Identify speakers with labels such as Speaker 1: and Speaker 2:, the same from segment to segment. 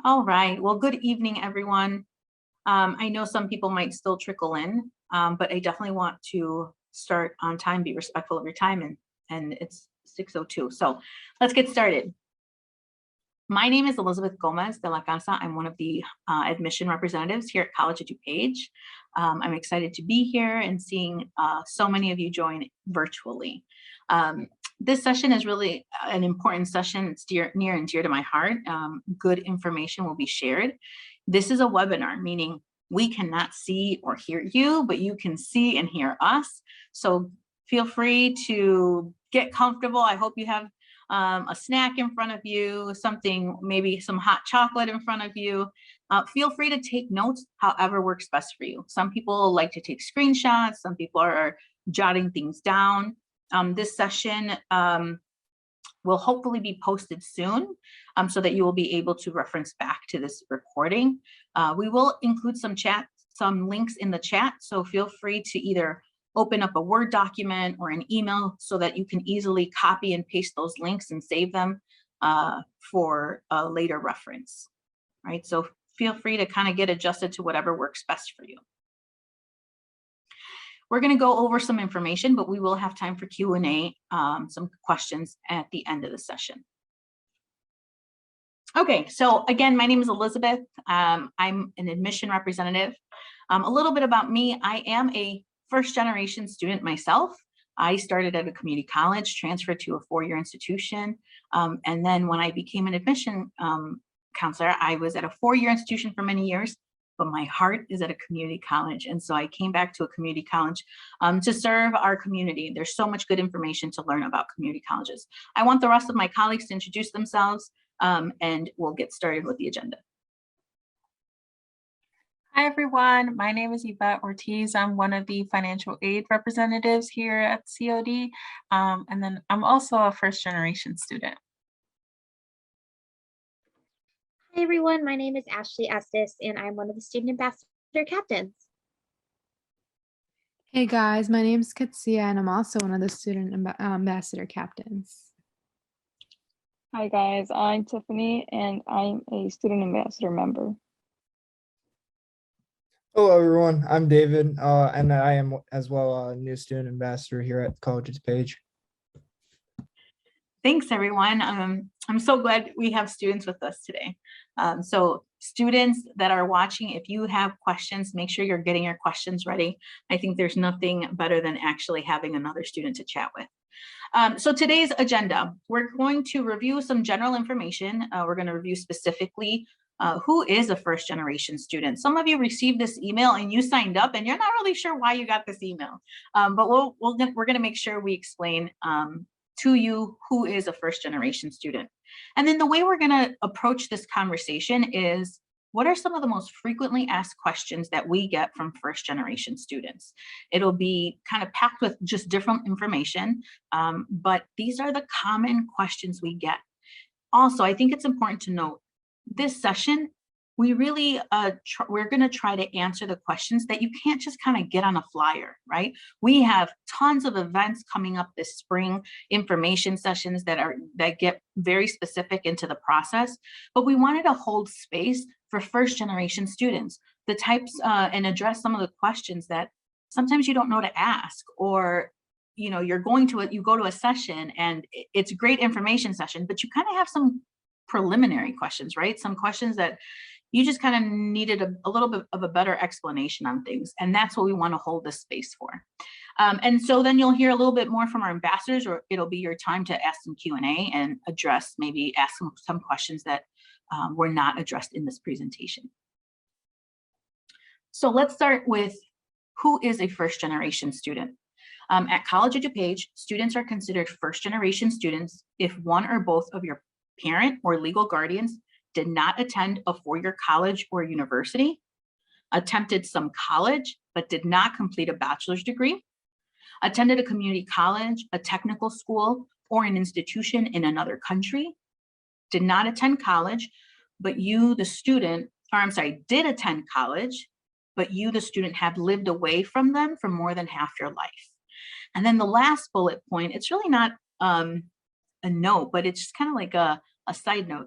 Speaker 1: All right. Well, good evening, everyone. I know some people might still trickle in, but I definitely want to start on time, be respectful of your time, and it's 6:02. So let's get started. My name is Elizabeth Gomez de la Casa. I'm one of the admission representatives here at College of DuPage. I'm excited to be here and seeing so many of you join virtually. This session is really an important session. It's near and dear to my heart. Good information will be shared. This is a webinar, meaning we cannot see or hear you, but you can see and hear us. So feel free to get comfortable. I hope you have a snack in front of you, something, maybe some hot chocolate in front of you. Feel free to take notes, however works best for you. Some people like to take screenshots. Some people are jotting things down. This session will hopefully be posted soon so that you will be able to reference back to this recording. We will include some links in the chat, so feel free to either open up a Word document or an email so that you can easily copy and paste those links and save them for a later reference, right? So feel free to kind of get adjusted to whatever works best for you. We're going to go over some information, but we will have time for Q&A, some questions at the end of the session. Okay, so again, my name is Elizabeth. I'm an admission representative. A little bit about me. I am a first-generation student myself. I started at a community college, transferred to a four-year institution, and then when I became an admission counselor, I was at a four-year institution for many years, but my heart is at a community college. And so I came back to a community college to serve our community. There's so much good information to learn about community colleges. I want the rest of my colleagues to introduce themselves, and we'll get started with the agenda.
Speaker 2: Hi, everyone. My name is Yvette Ortiz. I'm one of the financial aid representatives here at COD. And then I'm also a first-generation student.
Speaker 3: Hi, everyone. My name is Ashley Estes, and I'm one of the student ambassador captains.
Speaker 4: Hey, guys. My name is Katsia, and I'm also one of the student ambassador captains.
Speaker 5: Hi, guys. I'm Tiffany, and I'm a student ambassador member.
Speaker 6: Hello, everyone. I'm David, and I am as well a new student ambassador here at College of DuPage.
Speaker 1: Thanks, everyone. I'm so glad we have students with us today. So students that are watching, if you have questions, make sure you're getting your questions ready. I think there's nothing better than actually having another student to chat with. So today's agenda, we're going to review some general information. We're going to review specifically who is a first-generation student. Some of you received this email and you signed up and you're not really sure why you got this email, but we're going to make sure we explain to you who is a first-generation student. And then the way we're going to approach this conversation is, what are some of the most frequently asked questions that we get from first-generation students? It'll be kind of packed with just different information, but these are the common questions we get. Also, I think it's important to note, this session, we really, we're going to try to answer the questions that you can't just kind of get on a flyer, right? We have tons of events coming up this spring, information sessions that get very specific into the process, but we wanted to hold space for first-generation students, the types and address some of the questions that sometimes you don't know to ask, or you go to a session and it's a great information session, but you kind of have some preliminary questions, right? Some questions that you just kind of needed a little bit of a better explanation on things. And that's what we want to hold this space for. And so then you'll hear a little bit more from our ambassadors, or it'll be your time to ask some Q&A and ask some questions that were not addressed in this presentation. So let's start with, who is a first-generation student? At College of DuPage, students are considered first-generation students if one or both of your parent or legal guardians did not attend a four-year college or university, attempted some college but did not complete a bachelor's degree, attended a community college, a technical school, or an institution in another country, did not attend college, but you, the student, did attend college, but you, the student, have lived away from them for more than half your life. And then the last bullet point, it's really not a note, but it's just kind of like a side note.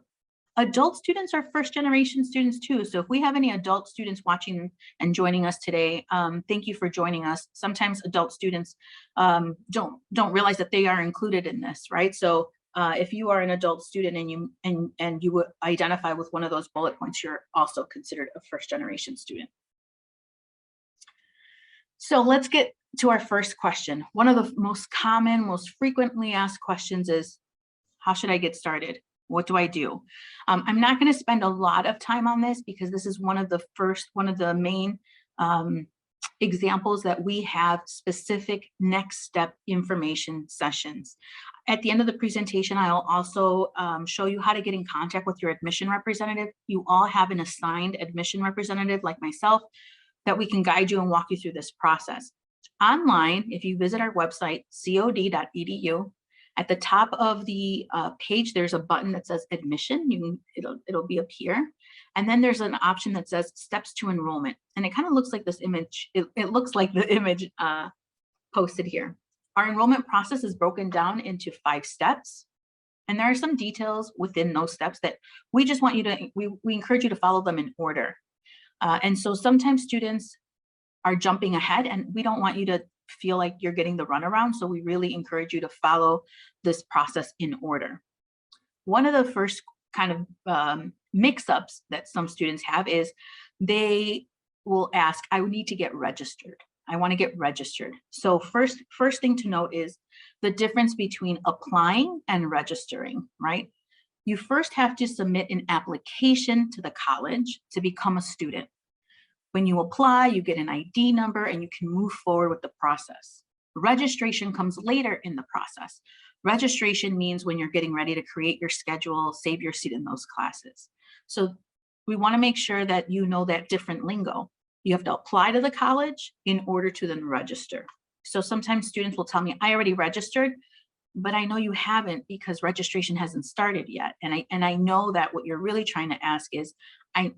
Speaker 1: Adult students are first generation students too. So if we have any adult students watching and joining us today, thank you for joining us. Sometimes adult students don't realize that they are included in this, right? So if you are an adult student and you would identify with one of those bullet points, you're also considered a first generation student. So let's get to our first question. One of the most common, most frequently asked questions is, how should I get started? What do I do? I'm not going to spend a lot of time on this because this is one of the main examples that we have specific next step information sessions. At the end of the presentation, I'll also show you how to get in contact with your admission representative. You all have an assigned admission representative like myself that we can guide you and walk you through this process. Online, if you visit our website, cod.edu, at the top of the page, there's a button that says admission. It'll be up here. And then there's an option that says steps to enrollment. And it kind of looks like this image. It looks like the image posted here. Our enrollment process is broken down into 5 steps. And there are some details within those steps that we just want you to, we encourage you to follow them in order. And so sometimes students are jumping ahead and we don't want you to feel like you're getting the runaround. So we really encourage you to follow this process in order. One of the first kind of mix-ups that some students have is they will ask, I need to get registered. I want to get registered. So first thing to note is the difference between applying and registering, right? You first have to submit an application to the college to become a student. When you apply, you get an ID number and you can move forward with the process. Registration comes later in the process. Registration means when you're getting ready to create your schedule, save your seat in those classes. So we want to make sure that you know that different lingo. You have to apply to the college in order to then register. So sometimes students will tell me, I already registered, but I know you haven't because registration hasn't started yet. And I know that what you're really trying to ask is, I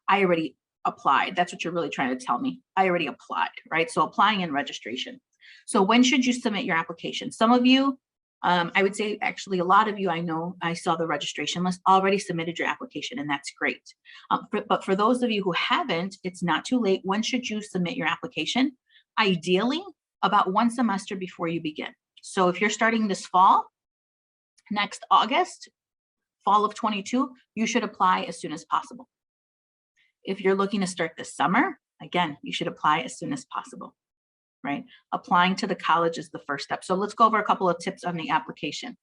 Speaker 1: already applied. That's what you're really trying to tell me. I already applied, right? So applying and registration. So when should you submit your application? Some of you, I would say actually a lot of you, I know I saw the registration list, already submitted your application and that's great. But for those of you who haven't, it's not too late. When should you submit your application? Ideally, about 1 semester before you begin. So if you're starting this fall, next August, fall of 22, you should apply as soon as possible. If you're looking to start this summer, again, you should apply as soon as possible, right? Applying to the college is the first step. So let's go over a couple of tips on the application.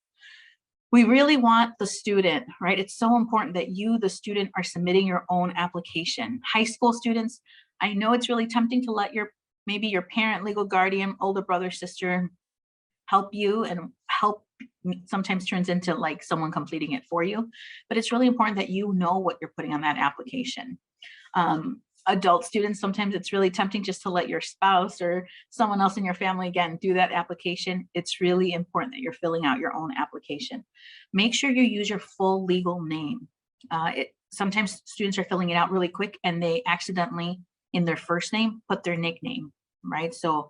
Speaker 1: We really want the student, right? It's so important that you, the student, are submitting your own application. High school students, I know it's really tempting to let maybe your parent, legal guardian, older brother, sister help you, and help sometimes turns into like someone completing it for you. But it's really important that you know what you're putting on that application. Adult students, sometimes it's really tempting just to let your spouse or someone else in your family, again, do that application. It's really important that you're filling out your own application. Make sure you use your full legal name. Sometimes students are filling it out really quick and they accidentally, in their first name, put their nickname, right? So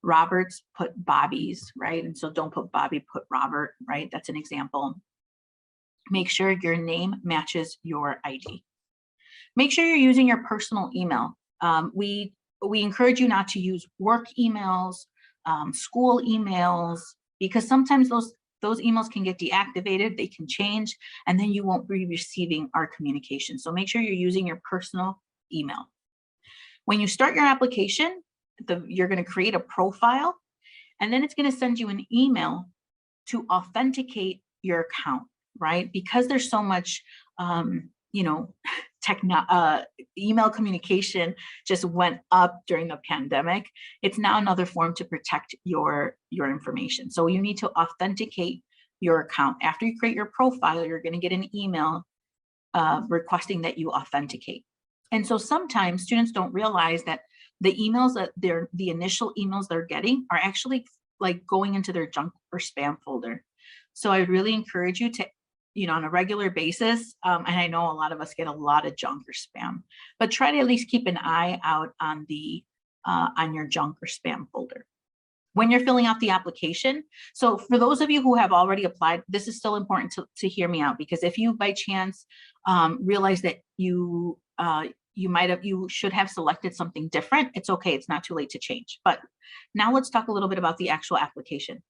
Speaker 1: Roberts put Bobby's, right? And so don't put Bobby, put Robert, right? That's an example. Make sure your name matches your ID. Make sure you're using your personal email. We encourage you not to use work emails, school emails, because sometimes those emails can get deactivated, they can change, and then you won't be receiving our communication. So make sure you're using your personal email. When you start your application, you're going to create a profile, and then it's going to send you an email to authenticate your account, right? Because there's so much, email communication just went up during the pandemic. It's now another form to protect your information. So you need to authenticate your account. After you create your profile, you're going to get an email requesting that you authenticate. And so sometimes students don't realize that the emails that the initial emails they're getting are actually like going into their junk or spam folder. So I really encourage you to, on a regular basis, and I know a lot of us get a lot of junk or spam, but try to at least keep an eye out on on your junk or spam folder. when you're filling out the application. So for those of you who have already applied, this is still important to hear me out, because if you by chance realize that you should have selected something different, it's okay, it's not too late to change. But now let's talk a little bit about the actual application.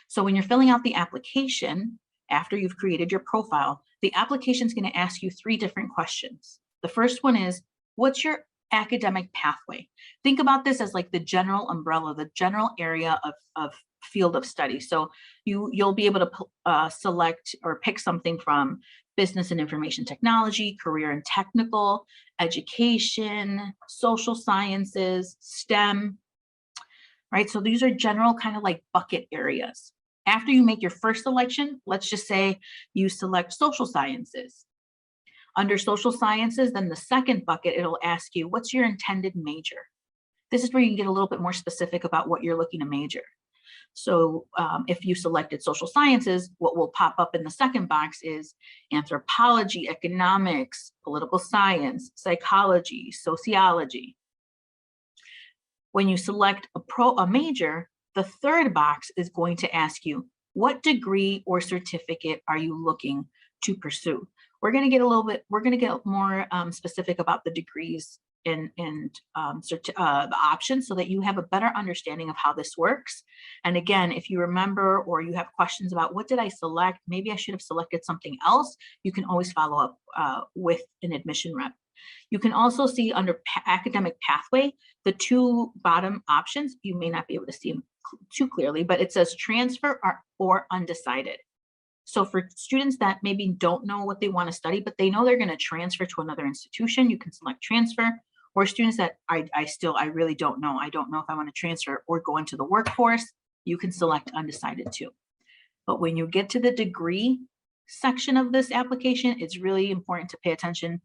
Speaker 1: So when you're filling out the application, after you've created your profile, the application is going to ask you 3 different questions. The first one is, what's your academic pathway? Think about this as like the general umbrella, the general area of field of study. So you'll be able to select or pick something from business and information technology, career and technical, education, social sciences, STEM, right? So these are general kind of like bucket areas. After you make your first selection, let's just say you select social sciences. Under social sciences, then the second bucket, it'll ask you, what's your intended major? This is where you can get a little bit more specific about what you're looking to major. So if you selected social sciences, what will pop up in the second box is anthropology, economics, political science, psychology, sociology. When you select a major, the third box is going to ask you, what degree or certificate are you looking to pursue? We're going to get more specific about the degrees and the options so that you have a better understanding of how this works. And again, if you remember or you have questions about what did I select, maybe I should have selected something else, you can always follow up with an admission rep. You can also see under academic pathway, the 2 bottom options, you may not be able to see them too clearly, but it says transfer or undecided. So for students that maybe don't know what they want to study, but they know they're going to transfer to another institution, you can select transfer. Or students that I really don't know. I don't know if I want to transfer or go into the workforce, you can select undecided too. But when you get to the degree section of this application, it's really important to pay attention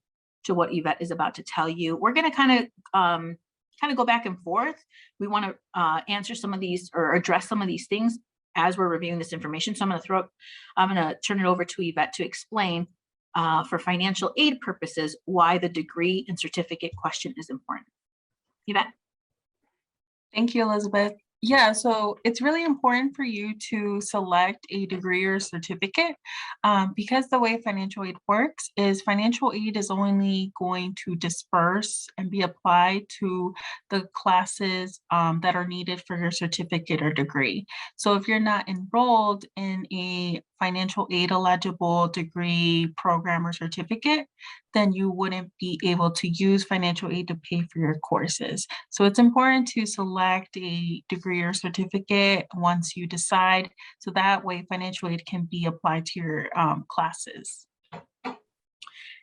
Speaker 1: to what Yvette is about to tell you. We're going to kind of go back and forth. We want to answer some of these or address some of these things as we're reviewing this information. So I'm going to turn it over to Yvette to explain for financial aid purposes why the degree and certificate question is important. Yvette?
Speaker 2: Thank you, Elizabeth. Yeah, so it's really important for you to select a degree or certificate because the way financial aid works is financial aid is only going to disperse and be applied to the classes that are needed for your certificate or degree. So if you're not enrolled in a financial aid eligible degree, program, or certificate, then you wouldn't be able to use financial aid to pay for your courses. So it's important to select a degree or certificate once you decide, so that way financial aid can be applied to your classes.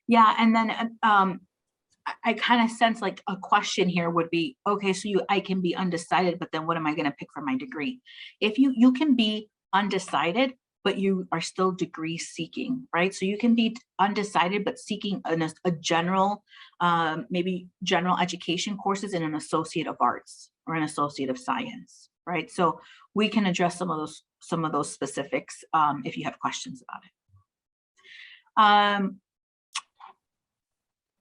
Speaker 1: Yeah, and then I kind of sense like a question here would be, okay, so I can be undecided, but then what am I going to pick for my degree? If you can be undecided, but you are still degree seeking, right? So you can be undecided, but seeking a general, maybe general education courses in an associate of arts or an associate of science, right? So we can address some of those specifics if you have questions about it.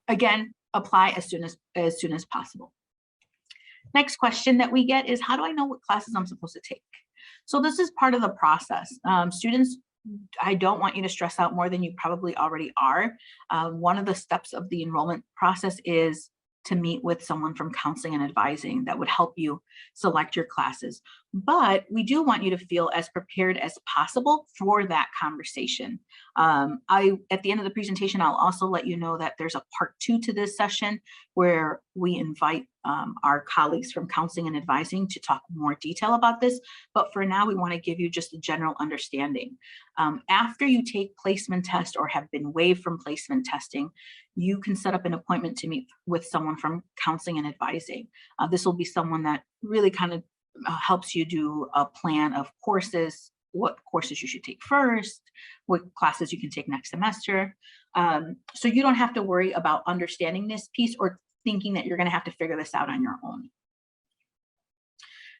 Speaker 1: Again, apply as soon as possible. Next question that we get is, how do I know what classes I'm supposed to take? So this is part of the process. Students, I don't want you to stress out more than you probably already are. One of the steps of the enrollment process is to meet with someone from counseling and advising that would help you select your classes. But we do want you to feel as prepared as possible for that conversation. At the end of the presentation, I'll also let you know that there's a part 2 to this session where we invite our colleagues from counseling and advising to talk more detail about this. But for now, we want to give you just a general understanding. After you take placement test or have been waived from placement testing, you can set up an appointment to meet with someone from counseling and advising. This will be someone that really kind of helps you do a plan of courses, what courses you should take first, what classes you can take next semester. So you don't have to worry about understanding this piece or thinking that you're going to have to figure this out on your own.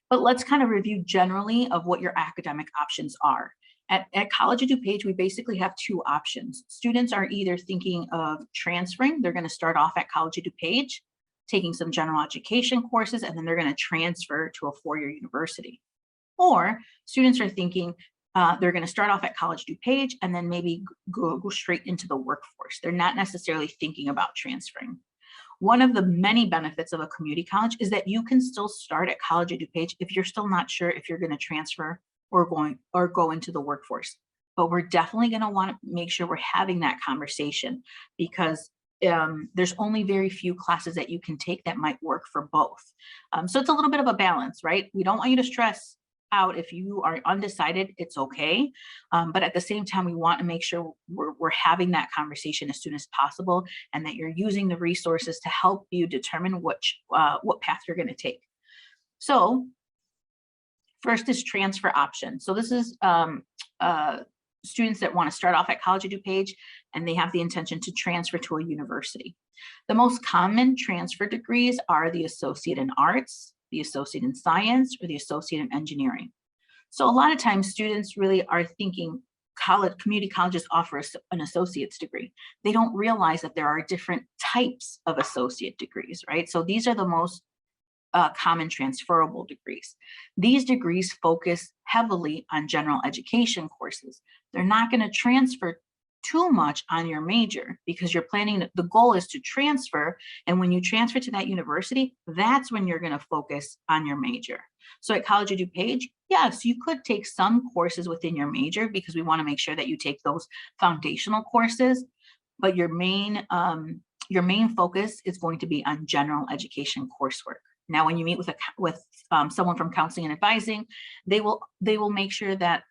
Speaker 1: But let's kind of review generally of what your academic options are. At College of DuPage, we basically have 2 options. Students are either thinking of transferring, they're going to start off at College of DuPage, taking some general education courses, and then they're going to transfer to a 4-year university. Or students are thinking they're going to start off at College of DuPage and then maybe go straight into the workforce. They're not necessarily thinking about transferring. One of the many benefits of a community college is that you can still start at College of DuPage if you're still not sure if you're going to transfer or go into the workforce. But we're definitely going to want to make sure we're having that conversation, because there's only very few classes that you can take that might work for both. So it's a little bit of a balance, right? We don't want you to stress out if you are undecided. It's okay, but at the same time, we want to make sure we're having that conversation as soon as possible, and that you're using the resources to help you determine what path you're going to take. So first is transfer option. So this is students that want to start off at College of DuPage and they have the intention to transfer to a university. The most common transfer degrees are the Associate in Arts, the Associate in Science, or the Associate in Engineering. So a lot of times students really are thinking community colleges offer an associate's degree. They don't realize that there are different types of associate degrees, right? So these are the most common transferable degrees. These degrees focus heavily on general education courses. They're not going to transfer too much on your major, because you're planning, the goal is to transfer. And when you transfer to that university, that's when you're going to focus on your major. So at College of DuPage, yes, you could take some courses within your major, because we want to make sure that you take those foundational courses, but your main focus is going to be on general education coursework. Now, when you meet with someone from counseling and advising, they will make sure that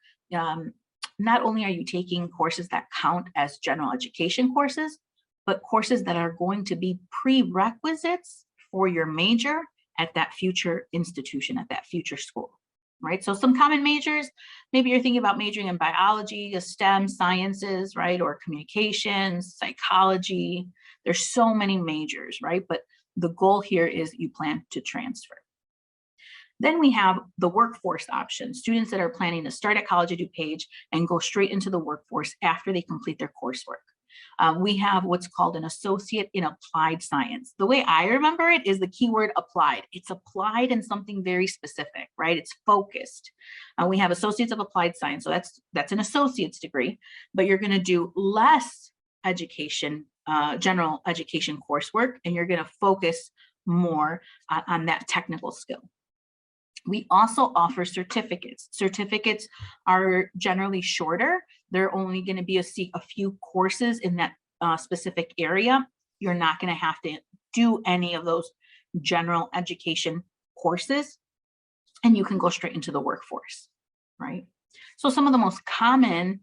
Speaker 1: not only are you taking courses that count as general education courses, but courses that are going to be prerequisites for your major at that future institution, at that future school, right? So some common majors, maybe you're thinking about majoring in biology, STEM sciences, right? Or communications, psychology. There's so many majors, right? But the goal here is you plan to transfer. Then we have the workforce option, students that are planning to start at College of DuPage and go straight into the workforce after they complete their coursework. We have what's called an associate in applied science. The way I remember it is the keyword applied. It's applied in something very specific, right? It's focused. We have associates of applied science. So that's an associate's degree, but you're going to do less education, general education coursework, and you're going to focus more on that technical skill. We also offer certificates. Certificates are generally shorter. They're only going to be a few courses in that specific area. You're not going to have to do any of those general education courses, and you can go straight into the workforce, right? So some of the most common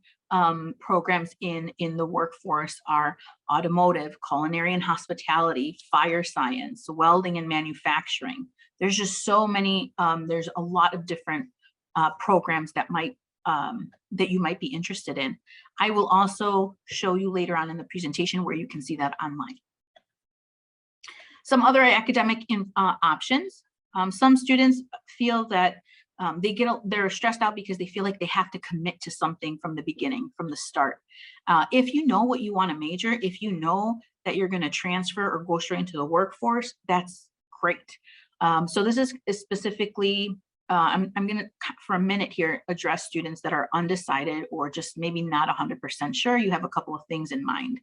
Speaker 1: programs in the workforce are automotive, culinary and hospitality, fire science, welding and manufacturing. There's just so many, there's a lot of different programs that you might be interested in. I will also show you later on in the presentation where you can see that online. Some other academic options. Some students feel that they're stressed out because they feel like they have to commit to something from the beginning, from the start. If you know what you want to major, if you know that you're going to transfer or go straight into the workforce, that's great. So this is specifically, I'm going to, for a minute here, address students that are undecided or just maybe not 100% sure. You have a couple of things in mind.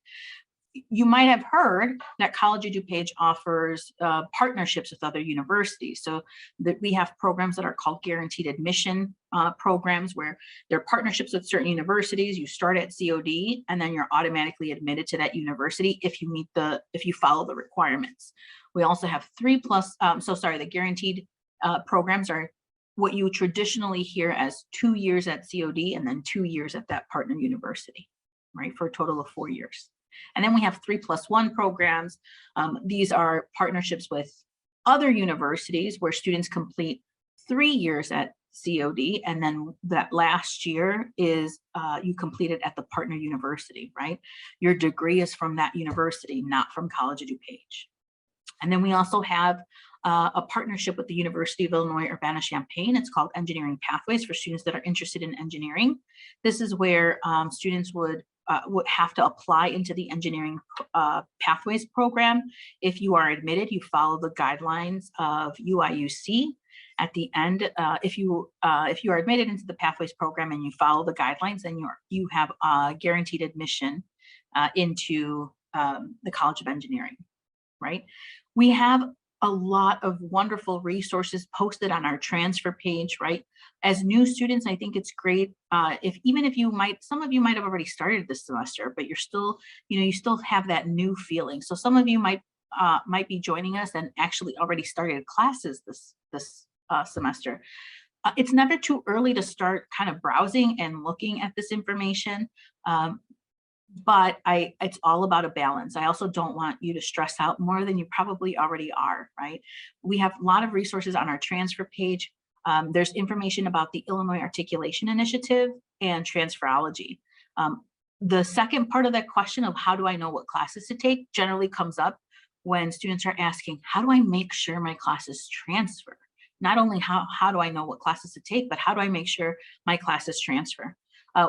Speaker 1: You might have heard that College of DuPage offers partnerships with other universities. So that we have programs that are called guaranteed admission programs, where there are partnerships with certain universities. You start at COD and then you're automatically admitted to that university if you follow the requirements. We also have the guaranteed programs are what you traditionally hear as 2 years at COD and then 2 years at that partner university, right? For a total of 4 years. And then we have 3+1 programs. These are partnerships with other universities where students complete 3 years at COD, and then that last year is you complete it at the partner university, right? Your degree is from that university, not from College of DuPage. And then we also have a partnership with the University of Illinois Urbana-Champaign. It's called Engineering Pathways for students that are interested in engineering. This is where students would have to apply into the Engineering Pathways program. If you are admitted, you follow the guidelines of UIUC, At the end, if you are admitted into the Pathways program and you follow the guidelines, then you have guaranteed admission into the College of Engineering, right? We have a lot of wonderful resources posted on our transfer page, right? As new students, I think it's great even if some of you might have already started this semester, but you're still, you still have that new feeling. So some of you might be joining us and actually already started classes this semester. It's never too early to start kind of browsing and looking at this information. But it's all about a balance. I also don't want you to stress out more than you probably already are, right? We have a lot of resources on our transfer page. There's information about the Illinois Articulation Initiative and transferology. The second part of that question of how do I know what classes to take generally comes up when students are asking, how do I make sure my classes transfer? Not only how do I know what classes to take, but how do I make sure my classes transfer?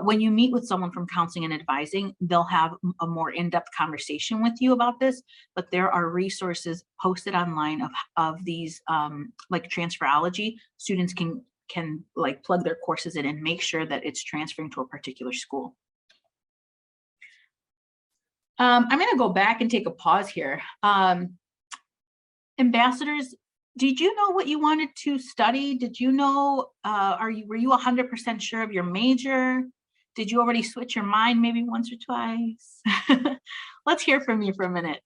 Speaker 1: When you meet with someone from counseling and advising, they'll have a more in-depth conversation with you about this, but there are resources posted online of these like transferology. Students can like plug their courses in and make sure that it's transferring to a particular school. I'm going to go back and take a pause here. Ambassadors, did you know what you wanted to study? Did you know, were you 100% sure of your major? Did you already switch your mind maybe once or twice? Let's hear from you for a minute.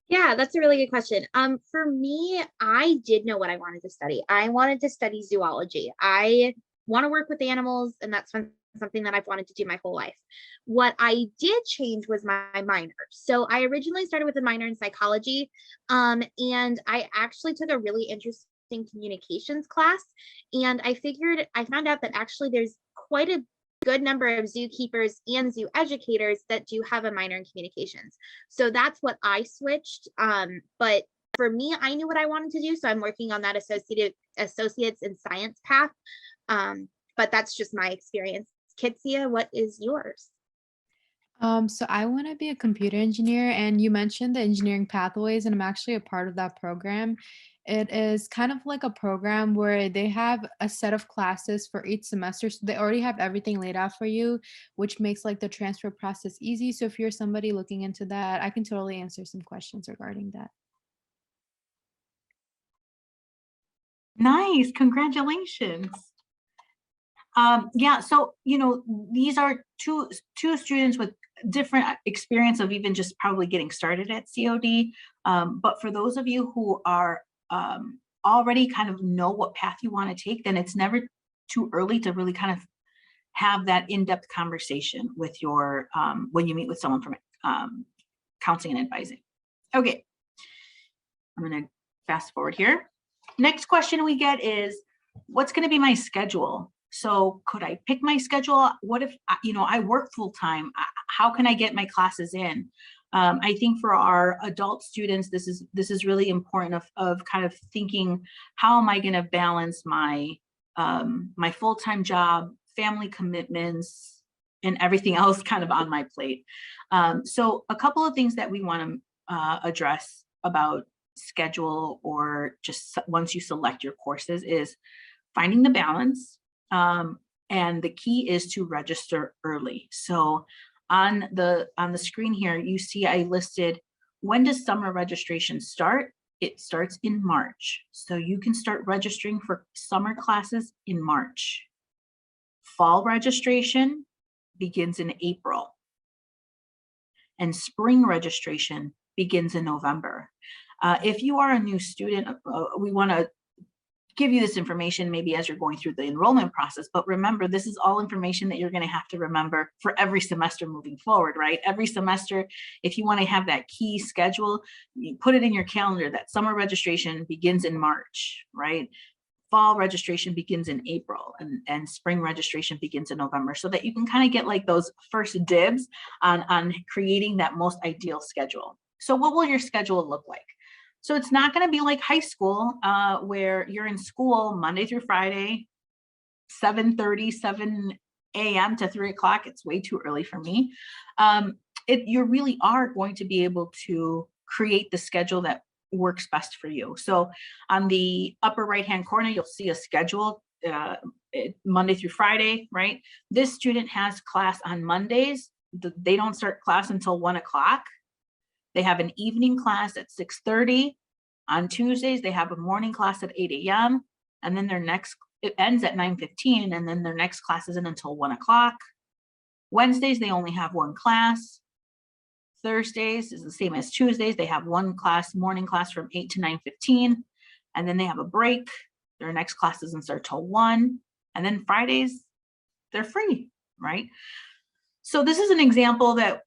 Speaker 3: Yeah, that's a really good question. For me, I did know what I wanted to study. I wanted to study zoology. I want to work with animals, and that's something that I've wanted to do my whole life. What I did change was my minor. So I originally started with a minor in psychology, and I actually took a really interesting communications class, and I found out that actually there's quite a good number of zookeepers and zoo educators that do have a minor in communications. So that's what I switched. But for me, I knew what I wanted to do. So I'm working on that associates in science path. But that's just my experience. Kitsia, what is yours?
Speaker 4: So I want to be a computer engineer, and you mentioned the engineering pathways, and I'm actually a part of that program. It is kind of like a program where they have a set of classes for each semester. So they already have everything laid out for you, which makes like the transfer process easy. So if you're somebody looking into that, I can totally answer some questions regarding that.
Speaker 1: Nice, congratulations. Yeah, so these are two students with different experience of even just probably getting started at COD. But for those of you who are already kind of know what path you want to take, then it's never too early to really kind of have that in-depth conversation with your when you meet with someone from counseling and advising. Okay, I'm going to fast forward here. Next question we get is, what's going to be my schedule? So could I pick my schedule? What if, I work full time? How can I get my classes in? I think for our adult students, this is really important of kind of thinking, how am I going to balance my my full-time job, family commitments, and everything else kind of on my plate. So a couple of things that we want to address about schedule, or just once you select your courses, is finding the balance. And the key is to register early. So on the screen here, you see I listed, when does summer registration start? It starts in March. So you can start registering for summer classes in March. Fall registration begins in April. And spring registration begins in November. If you are a new student, we want to give you this information maybe as you're going through the enrollment process, but remember, this is all information that you're going to have to remember for every semester moving forward, right? Every semester, if you want to have that key schedule, you put it in your calendar that summer registration begins in March, right? Fall registration begins in April, and spring registration begins in November, so that you can kind of get like those first dibs on creating that most ideal schedule. So what will your schedule look like? So it's not going to be like high school, where you're in school Monday through Friday, 7:30, 7 a.m. to 3 o'clock. It's way too early for me. You really are going to be able to create the schedule that works best for you. So on the upper right-hand corner, you'll see a schedule, Monday through Friday, right? This student has class on Mondays. They don't start class until 1 o'clock. They have an evening class at 6:30. On Tuesdays, they have a morning class at 8 a.m. And then it ends at 9:15, and then their next class isn't until 1 o'clock. Wednesdays, they only have one class. Thursdays is the same as Tuesdays. They have one class, morning class from 8 to 9:15, and then they have a break. Their next class doesn't start till 1, and then Fridays, they're free, right? So this is an example that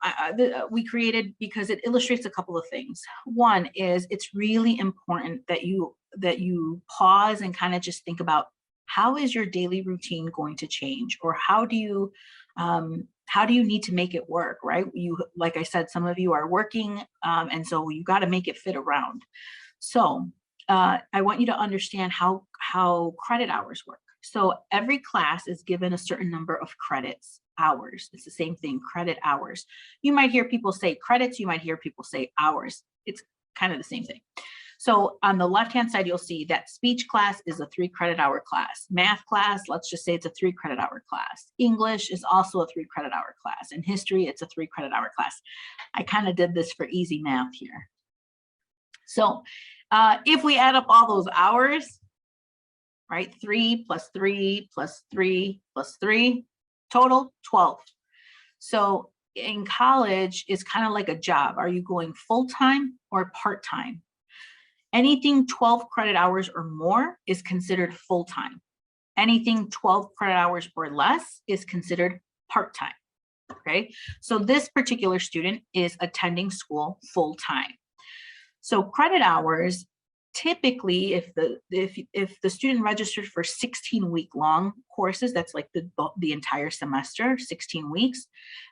Speaker 1: we created because it illustrates a couple of things. One is it's really important that you pause and kind of just think about, how is your daily routine going to change, or how do you need to make it work, right? Like I said, some of you are working, and so you got to make it fit around. So I want you to understand how credit hours work. So every class is given a certain number of credits, hours. It's the same thing, credit hours. You might hear people say credits, you might hear people say hours. It's kind of the same thing. So on the left-hand side, you'll see that speech class is a 3 credit hour class. Math class, let's just say it's a 3 credit hour class. English is also a 3 credit hour class. And history, it's a 3 credit hour class. I kind of did this for easy math here. So if we add up all those hours, right, 3 plus 3 plus 3 plus 3, total 12. So in college, it's kind of like a job. Are you going full-time or part-time? Anything 12 credit hours or more is considered full-time. Anything 12 credit hours or less is considered part-time, okay? So this particular student is attending school full-time. So credit hours, typically, if the student registered for 16-week-long courses, that's like the entire semester, 16 weeks,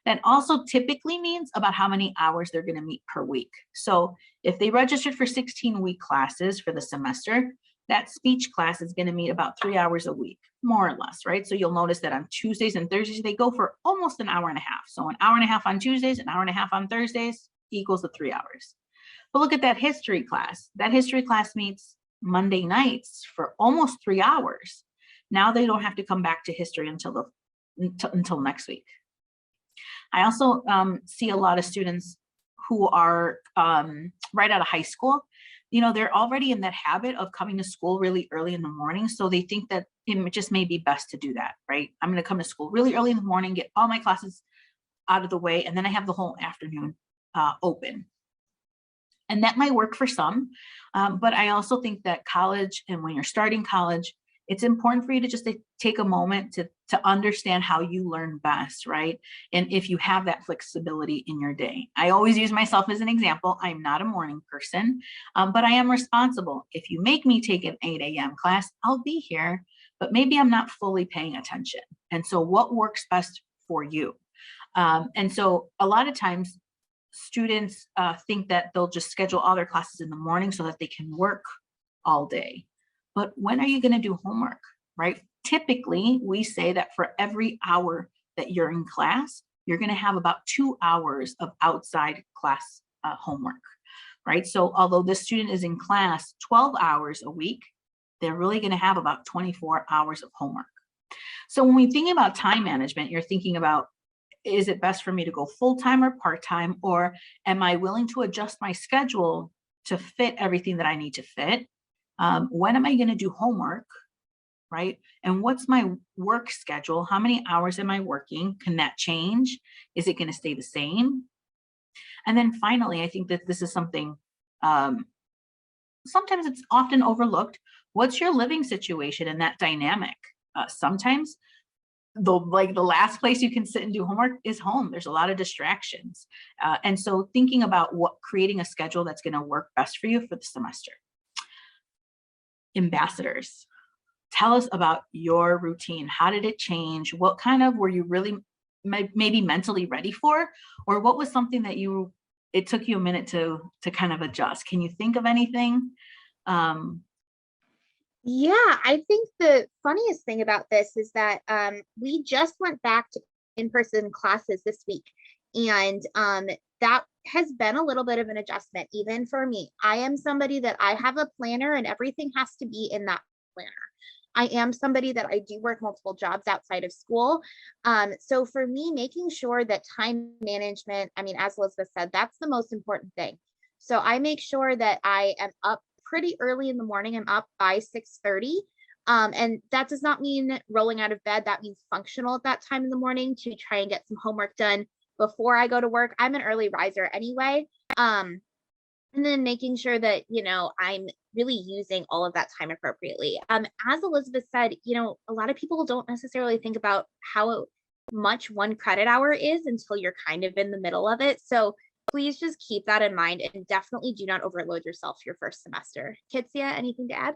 Speaker 1: that also typically means about how many hours they're going to meet per week. So if they registered for 16-week classes for the semester, that speech class is going to meet about 3 hours a week, more or less, right? So you'll notice that on Tuesdays and Thursdays, they go for almost an hour and a half. So an hour and a half on Tuesdays, an hour and a half on Thursdays equals the 3 hours. But look at that history class. That history class meets Monday nights for almost 3 hours. Now they don't have to come back to history until next week. I also see a lot of students who are right out of high school. You know, they're already in that habit of coming to school really early in the morning. So they think that it just may be best to do that, right? I'm going to come to school really early in the morning, get all my classes out of the way, and then I have the whole afternoon open. And that might work for some, but I also think that college, and when you're starting college, it's important for you to just take a moment to understand how you learn best, right? And if you have that flexibility in your day. I always use myself as an example. I'm not a morning person, but I am responsible. If you make me take an 8 a.m. class, I'll be here, but maybe I'm not fully paying attention. And so what works best for you? And so a lot of times, students think that they'll just schedule all their classes in the morning so that they can work all day. But when are you going to do homework, right? Typically, we say that for every hour that you're in class, you're going to have about 2 hours of outside class homework, right? So although this student is in class 12 hours a week, they're really going to have about 24 hours of homework. So when we think about time management, you're thinking about, is it best for me to go full-time or part-time, or am I willing to adjust my schedule to fit everything that I need to fit? When am I going to do homework, right? And what's my work schedule? How many hours am I working? Can that change? Is it going to stay the same? And then finally, I think that this is something, sometimes it's often overlooked. What's your living situation and that dynamic? Sometimes the last place you can sit and do homework is home. There's a lot of distractions. And so thinking about creating a schedule that's going to work best for you for the semester. Ambassadors, tell us about your routine. How did it change? What kind of were you really maybe mentally ready for? Or what was something that it took you a minute to kind of adjust? Can you think of anything?
Speaker 3: Yeah, I think the funniest thing about this is that we just went back to in-person classes this week, and that has been a little bit of an adjustment, even for me. I am somebody that I have a planner and everything has to be in that planner. I am somebody that I do work multiple jobs outside of school. So for me, making sure that time management, I mean, as Elizabeth said, that's the most important thing. So I make sure that I am up pretty early in the morning. I'm up by 6:30. And that does not mean rolling out of bed. That means functional at that time in the morning to try and get some homework done before I go to work. I'm an early riser anyway. And then making sure that, you know, I'm really using all of that time appropriately. As Elizabeth said, you know, a lot of people don't necessarily think about how much 1 credit hour is until you're kind of in the middle of it. So please just keep that in mind and definitely do not overload yourself your first semester. Kitsia, anything to add?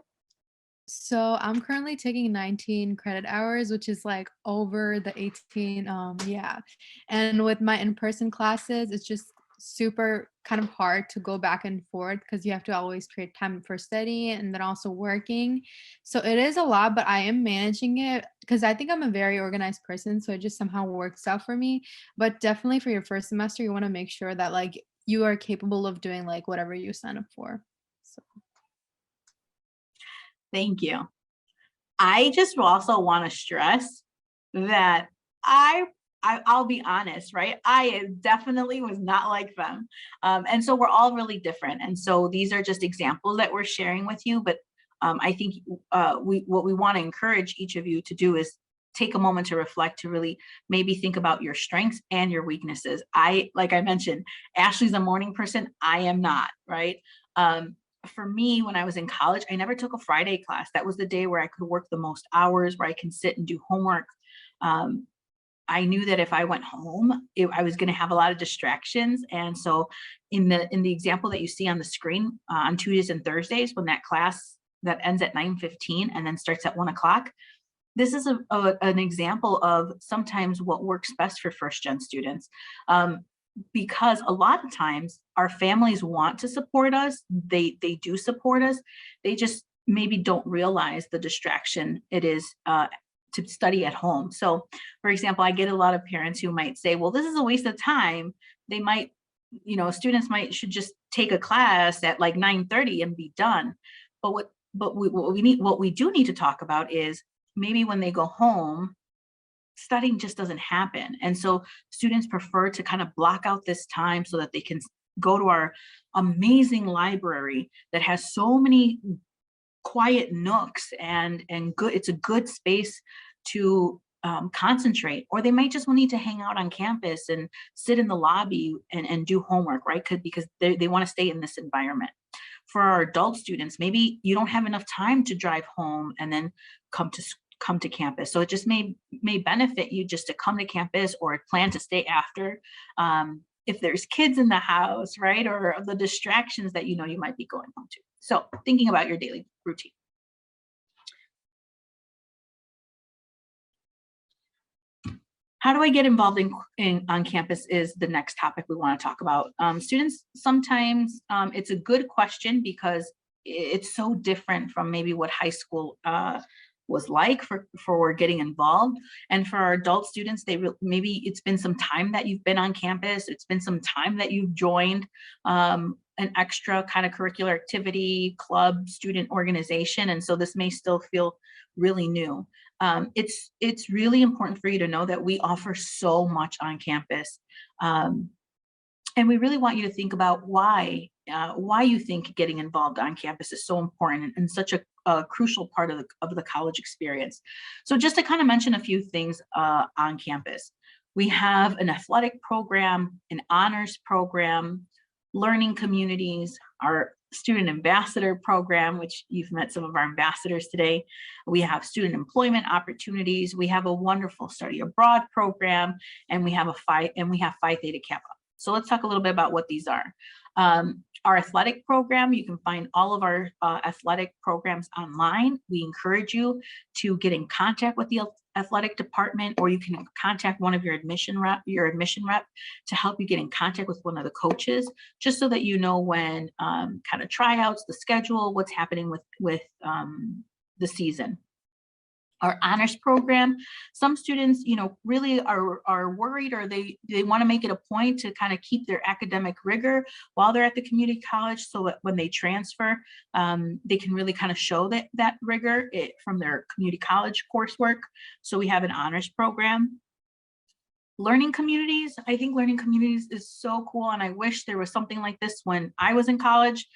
Speaker 4: So I'm currently taking 19 credit hours, which is like over the 18. Yeah. And with my in-person classes, it's just super kind of hard to go back and forth because you have to always create time for study and then also working. So it is a lot, but I am managing it because I think I'm a very organized person. So it just somehow works out for me. But definitely for your first semester, you want to make sure that like you are capable of doing like whatever you sign up for. So.
Speaker 1: Thank you. I just also want to stress that I'll be honest, right? I definitely was not like them. And so we're all really different. And so these are just examples that we're sharing with you. But I think what we want to encourage each of you to do is take a moment to reflect, to really maybe think about your strengths and your weaknesses. Like I mentioned, Ashley's a morning person. I am not, right? For me, when I was in college, I never took a Friday class. That was the day where I could work the most hours, where I can sit and do homework. I knew that if I went home, I was going to have a lot of distractions. And so in the example that you see on the screen on Tuesdays and Thursdays, when that class that ends at 9:15 and then starts at 1 o'clock, this is an example of sometimes what works best for first-gen students. Because a lot of times our families want to support us. They do support us. They just maybe don't realize the distraction it is to study at home. So for example, I get a lot of parents who might say, well, this is a waste of time. They might, you know, students should just take a class at like 9:30 and be done. But what we do need to talk about is maybe when they go home, studying just doesn't happen. And so students prefer to kind of block out this time so that they can go to our amazing library that has so many quiet nooks and good. It's a good space to concentrate, or they might just need to hang out on campus and sit in the lobby and do homework, right? Because they want to stay in this environment. For our adult students, maybe you don't have enough time to drive home and then come to campus. So it just may benefit you just to come to campus or plan to stay after. If there's kids in the house, right? Or the distractions that you know you might be going home to. So thinking about your daily routine. How do I get involved on campus is the next topic we want to talk about. Students, sometimes it's a good question because it's so different from maybe what high school was like for getting involved. And for our adult students, maybe it's been some time that you've been on campus. It's been some time that you've joined an extra kind of curricular activity, club, student organization. And so this may still feel really new. It's really important for you to know that we offer so much on campus. And we really want you to think about why you think getting involved on campus is so important and such a crucial part of the college experience. So just to kind of mention a few things on campus, we have an athletic program, an honors program, learning communities, our student ambassador program, which you've met some of our ambassadors today. We have student employment opportunities. We have a wonderful study abroad program, and we have Phi Theta Kappa. So let's talk a little bit about what these are. Our athletic program, you can find all of our athletic programs online. We encourage you to get in contact with the athletic department, or you can contact one of your admission rep to help you get in contact with one of the coaches, just so that you know when kind of tryouts, the schedule, what's happening with the season. Our honors program, some students, really are worried, or they want to make it a point to kind of keep their academic rigor while they're at the community college, so that when they transfer, they can really kind of show that rigor from their community college coursework. So we have an honors program. Learning communities, I think learning communities is so cool, and I wish there was something like this when I was in college.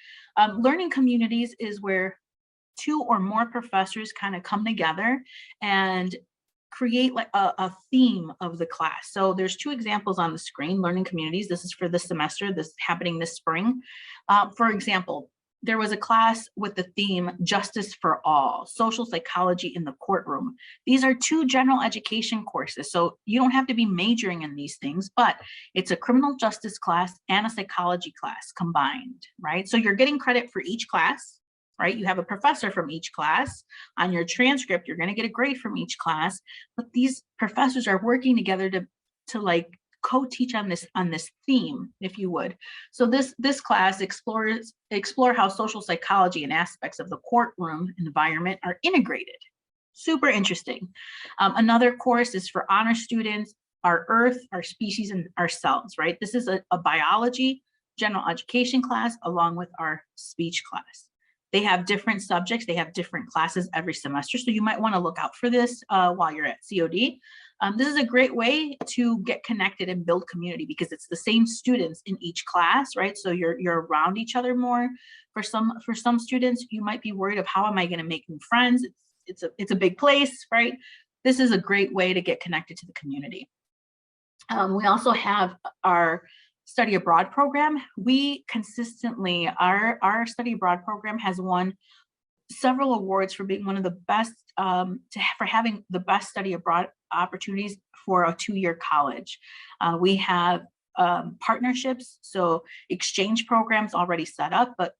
Speaker 1: Learning communities is where 2 or more professors kind of come together and create like a theme of the class. So there's 2 examples on the screen, learning communities. This is for this semester, this is happening this spring. For example, there was a class with the theme Justice for All, Social Psychology in the Courtroom. These are 2 general education courses, so you don't have to be majoring in these things, but it's a criminal justice class and a psychology class combined, right? So you're getting credit for each class, right? You have a professor from each class. On your transcript, you're going to get a grade from each class, but these professors are working together to like co-teach on this theme, if you would. So this class explore how social psychology and aspects of the courtroom environment are integrated. Super interesting. Another course is for honor students, our Earth, our species, and ourselves, right? This is a biology general education class along with our speech class. They have different subjects. They have different classes every semester. So you might want to look out for this while you're at COD. This is a great way to get connected and build community because it's the same students in each class, right? So you're around each other more. For some students, you might be worried of how am I going to make new friends? It's a big place, right? This is a great way to get connected to the community. We also have our study abroad program. We consistently, our study abroad program has won several awards for being one of the best, for having the best study abroad opportunities for a 2-year college. We have partnerships, so exchange programs already set up, but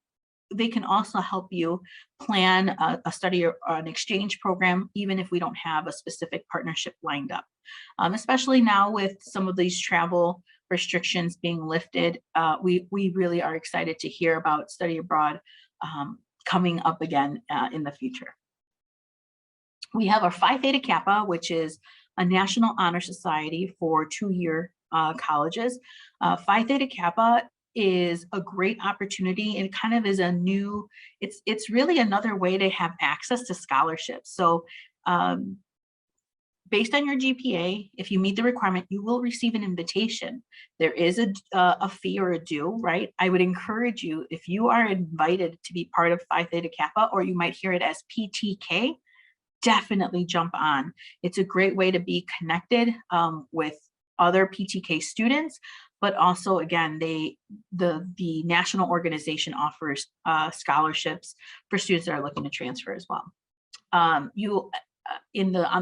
Speaker 1: they can also help you plan a study or an exchange program, even if we don't have a specific partnership lined up. Especially now with some of these travel restrictions being lifted, we really are excited to hear about study abroad coming up again in the future. We have our Phi Theta Kappa, which is a national honor society for 2-year colleges. Phi Theta Kappa is a great opportunity, and kind of is a new, it's really another way to have access to scholarships. So based on your GPA, if you meet the requirement, you will receive an invitation. There is a fee or a due, right? I would encourage you, if you are invited to be part of Phi Theta Kappa, or you might hear it as PTK, definitely jump on. It's a great way to be connected with other PTK students, but also, again, the national organization offers scholarships for students that are looking to transfer as well. On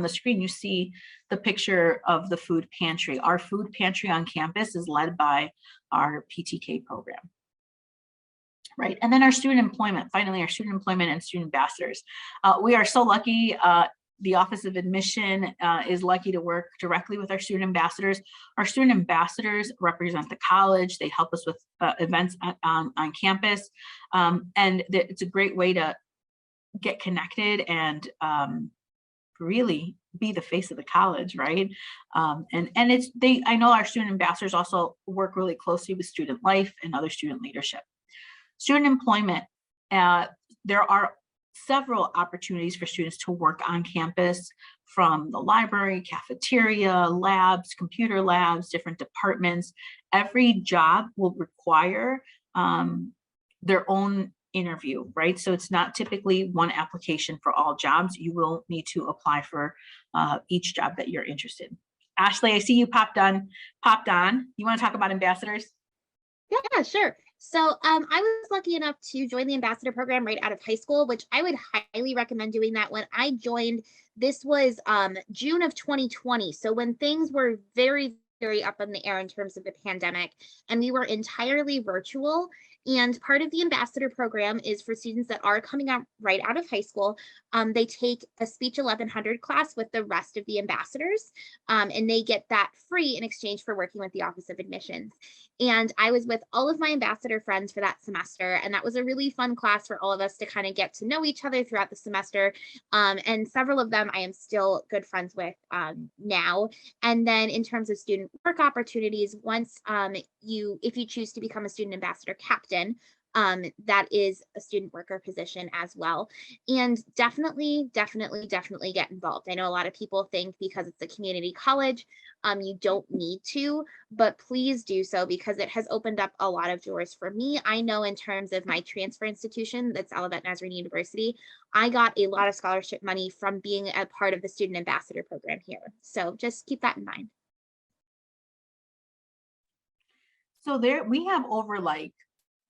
Speaker 1: the screen, you see the picture of the food pantry. Our food pantry on campus is led by our PTK program, right? And then our student employment, finally, our student employment and student ambassadors. We are so lucky. The Office of Admission is lucky to work directly with our student ambassadors. Our student ambassadors represent the college. They help us with events on campus. And it's a great way to get connected and really be the face of the college, right? And I know our student ambassadors also work really closely with student life and other student leadership. Student employment, there are several opportunities for students to work on campus, from the library, cafeteria, labs, computer labs, different departments. Every job will require their own interview, right? So it's not typically one application for all jobs. You will need to apply for each job that you're interested in. Ashley, I see you popped on. You want to talk about ambassadors?
Speaker 3: Yeah, sure. So I was lucky enough to join the ambassador program right out of high school, which I would highly recommend doing that. When I joined, this was June of 2020. So when things were very, very up in the air in terms of the pandemic, and we were entirely virtual, And part of the ambassador program is for students that are coming out right out of high school. They take a Speech 1100 class with the rest of the ambassadors, and they get that free in exchange for working with the Office of Admissions. And I was with all of my ambassador friends for that semester, and that was a really fun class for all of us to kind of get to know each other throughout the semester. And several of them I am still good friends with now. And then in terms of student work opportunities, once if you choose to become a student ambassador captain, that is a student worker position as well. And definitely get involved. I know a lot of people think because it's a community college, you don't need to, but please do so, because it has opened up a lot of doors for me. I know in terms of my transfer institution, that's Olivet Nazarene University, I got a lot of scholarship money from being a part of the student ambassador program here. So just keep that in mind.
Speaker 1: So there we have over like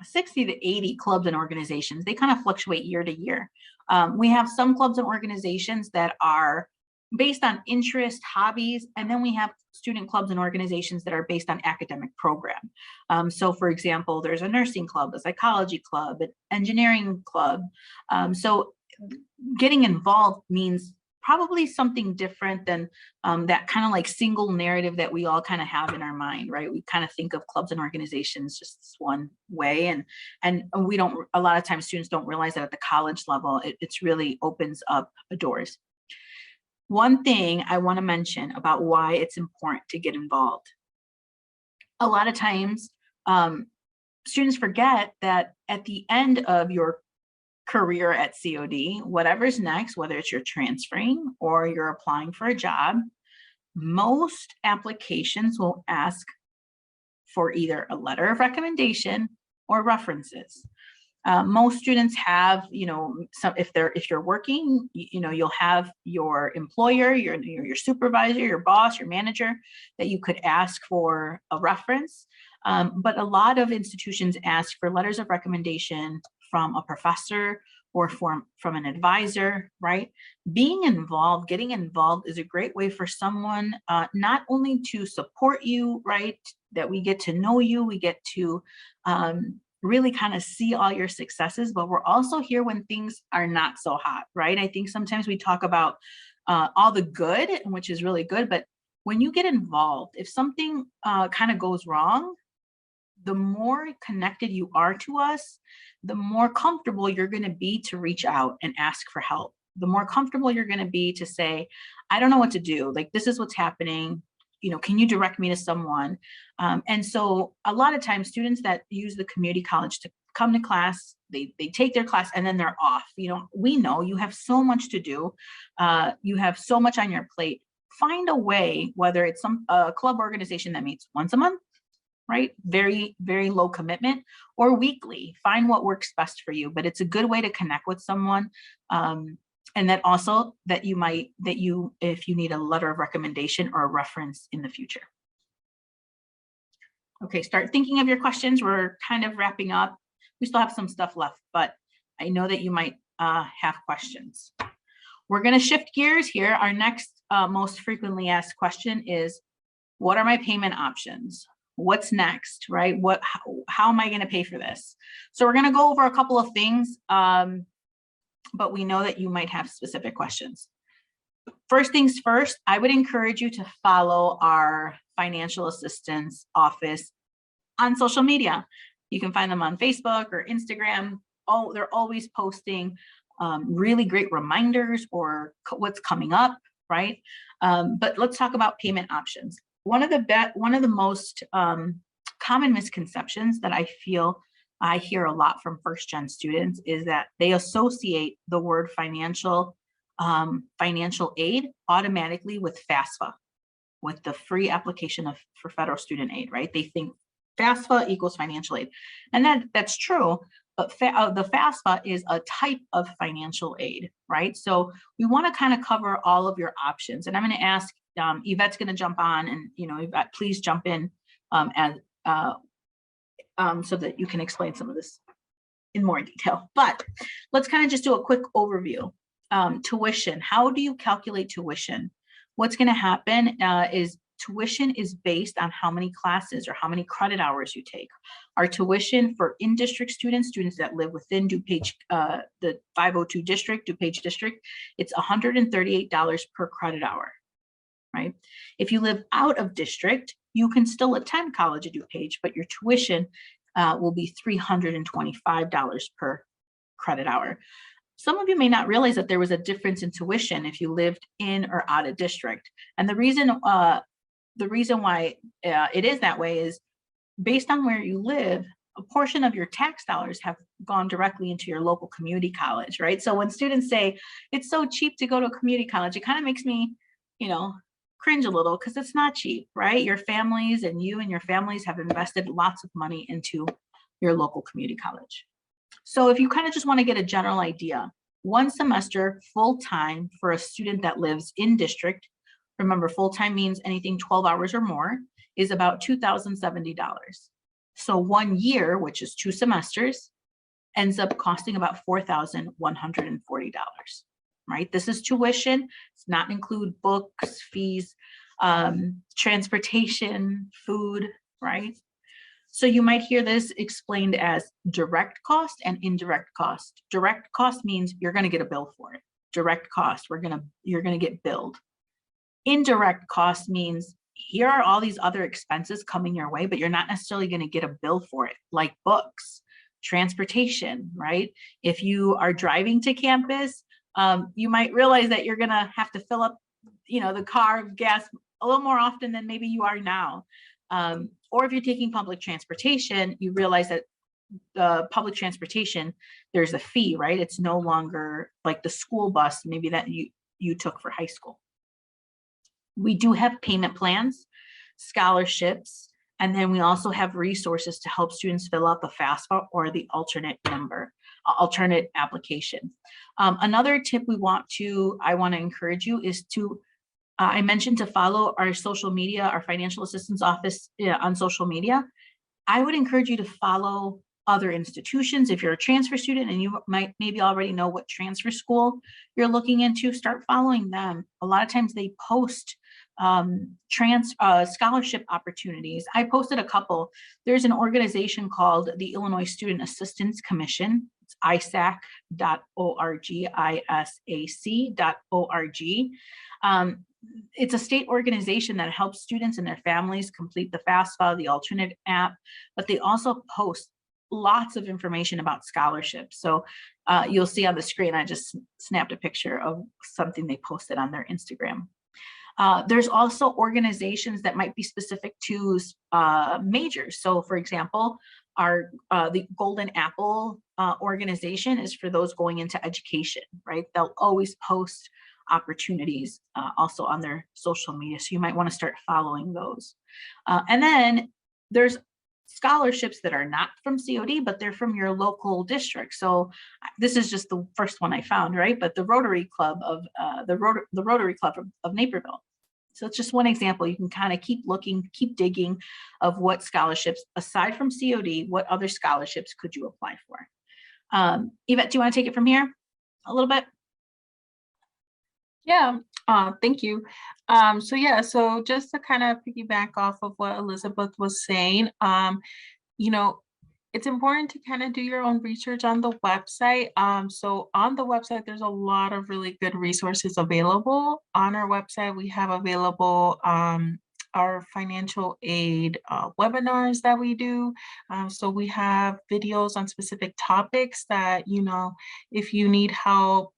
Speaker 1: 60 to 80 clubs and organizations. They kind of fluctuate year to year. We have some clubs and organizations that are based on interest, hobbies, and then we have student clubs and organizations that are based on academic program. So for example, there's a nursing club, a psychology club, an engineering club. So getting involved means probably something different than that kind of like single narrative that we all kind of have in our mind, right? We kind of think of clubs and organizations just this one way, and we don't, a lot of times students don't realize that at the college level, it's really opens up doors. One thing I want to mention about why it's important to get involved. A lot of times students forget that at the end of your career at COD, whatever's next, whether it's you're transferring or you're applying for a job, most applications will ask for either a letter of recommendation or references. Most students have, if you're working, you'll have your employer, your supervisor, your boss, your manager that you could ask for a reference. But a lot of institutions ask for letters of recommendation from a professor or from an advisor, right? Being involved, getting involved is a great way for someone not only to support you, right? That we get to know you, we get to really kind of see all your successes, but we're also here when things are not so hot, right? I think sometimes we talk about all the good, which is really good, but when you get involved, if something kind of goes wrong, the more connected you are to us, the more comfortable you're going to be to reach out and ask for help. The more comfortable you're going to be to say, I don't know what to do. Like, this is what's happening. Can you direct me to someone? And so a lot of times students that use the community college to come to class, they take their class and then they're off. We know you have so much to do. You have so much on your plate. Find a way, whether it's a club organization that meets once a month, right? Very, very low commitment, or weekly. Find what works best for you, but it's a good way to connect with someone. And that also if you need a letter of recommendation or a reference in the future. Okay, start thinking of your questions. We're kind of wrapping up. We still have some stuff left, but I know that you might have questions. We're going to shift gears here. Our next most frequently asked question is, what are my payment options? What's next, right? How am I going to pay for this? So we're going to go over a couple of things, but we know that you might have specific questions. First things first, I would encourage you to follow our financial assistance office on social media. You can find them on Facebook or Instagram. Oh, they're always posting really great reminders or what's coming up, right? But let's talk about payment options. One of the most common misconceptions that I feel I hear a lot from first-gen students is that they associate the word financial aid automatically with FAFSA, with the free application for federal student aid, right? They think FAFSA equals financial aid, and that's true. But the FAFSA is a type of financial aid, right? So we want to kind of cover all of your options, and I'm going to ask. Yvette's going to jump on, and Yvette, please jump in so that you can explain some of this in more detail. But let's kind of just do a quick overview. Tuition. How do you calculate tuition? What's going to happen is tuition is based on how many classes or how many credit hours you take. Our tuition for in-district students, students that live within DuPage, the 502 district, DuPage district, it's $138 per credit hour, right? If you live out of district, you can still attend College of DuPage, but your tuition will be $325 per credit hour. Some of you may not realize that there was a difference in tuition if you lived in or out of district. And the reason why it is that way is based on where you live, a portion of your tax dollars have gone directly into your local community college, right? So when students say it's so cheap to go to a community college, it kind of makes me, cringe a little, because it's not cheap, right? Your families and you and your families have invested lots of money into your local community college. So if you kind of just want to get a general idea, one semester full-time for a student that lives in district, remember full-time means anything 12 hours or more, is about $2,070. So 1 year, which is 2 semesters, ends up costing about $4,140, right? This is tuition. It's not include books, fees, transportation, food, right? So you might hear this explained as direct cost and indirect cost. Direct cost means you're going to get a bill for it. Direct cost, you're going to get billed. Indirect cost means here are all these other expenses coming your way, but you're not necessarily going to get a bill for it, like books, transportation, right? If you are driving to campus, you might realize that you're going to have to fill up, the car of gas a little more often than maybe you are now. Or if you're taking public transportation, you realize that the public transportation, there's a fee, right? It's no longer like the school bus, maybe that you took for high school. We do have payment plans, scholarships, and then we also have resources to help students fill out the FAFSA or the alternate application. Another tip I want to encourage you is to I mentioned to follow our social media, our financial assistance office on social media. I would encourage you to follow other institutions. If you're a transfer student and you might maybe already know what transfer school you're looking into, start following them. A lot of times they post scholarship opportunities. I posted a couple. There's an organization called the Illinois Student Assistance Commission. It's isac.org, isac.org. It's a state organization that helps students and their families complete the FAFSA, the alternate app, but they also post lots of information about scholarships. So you'll see on the screen, I just snapped a picture of something they posted on their Instagram. There's also organizations that might be specific to majors. So for example, the Golden Apple organization is for those going into education, right? They'll always post opportunities also on their social media. So you might want to start following those. And then there's scholarships that are not from COD, but they're from your local district. So this is just the first one I found, right? But the Rotary Club of the Rotary Club of Naperville. So it's just one example. You can kind of keep looking, keep digging of what scholarships, aside from COD, what other scholarships could you apply for? Yvette, do you want to take it from here a little bit?
Speaker 2: Yeah, thank you. So just to kind of piggyback off of what Elizabeth was saying, it's important to kind of do your own research on the website. So on the website, there's a lot of really good resources available. On our website, we have available our financial aid webinars that we do. So we have videos on specific topics that, if you need help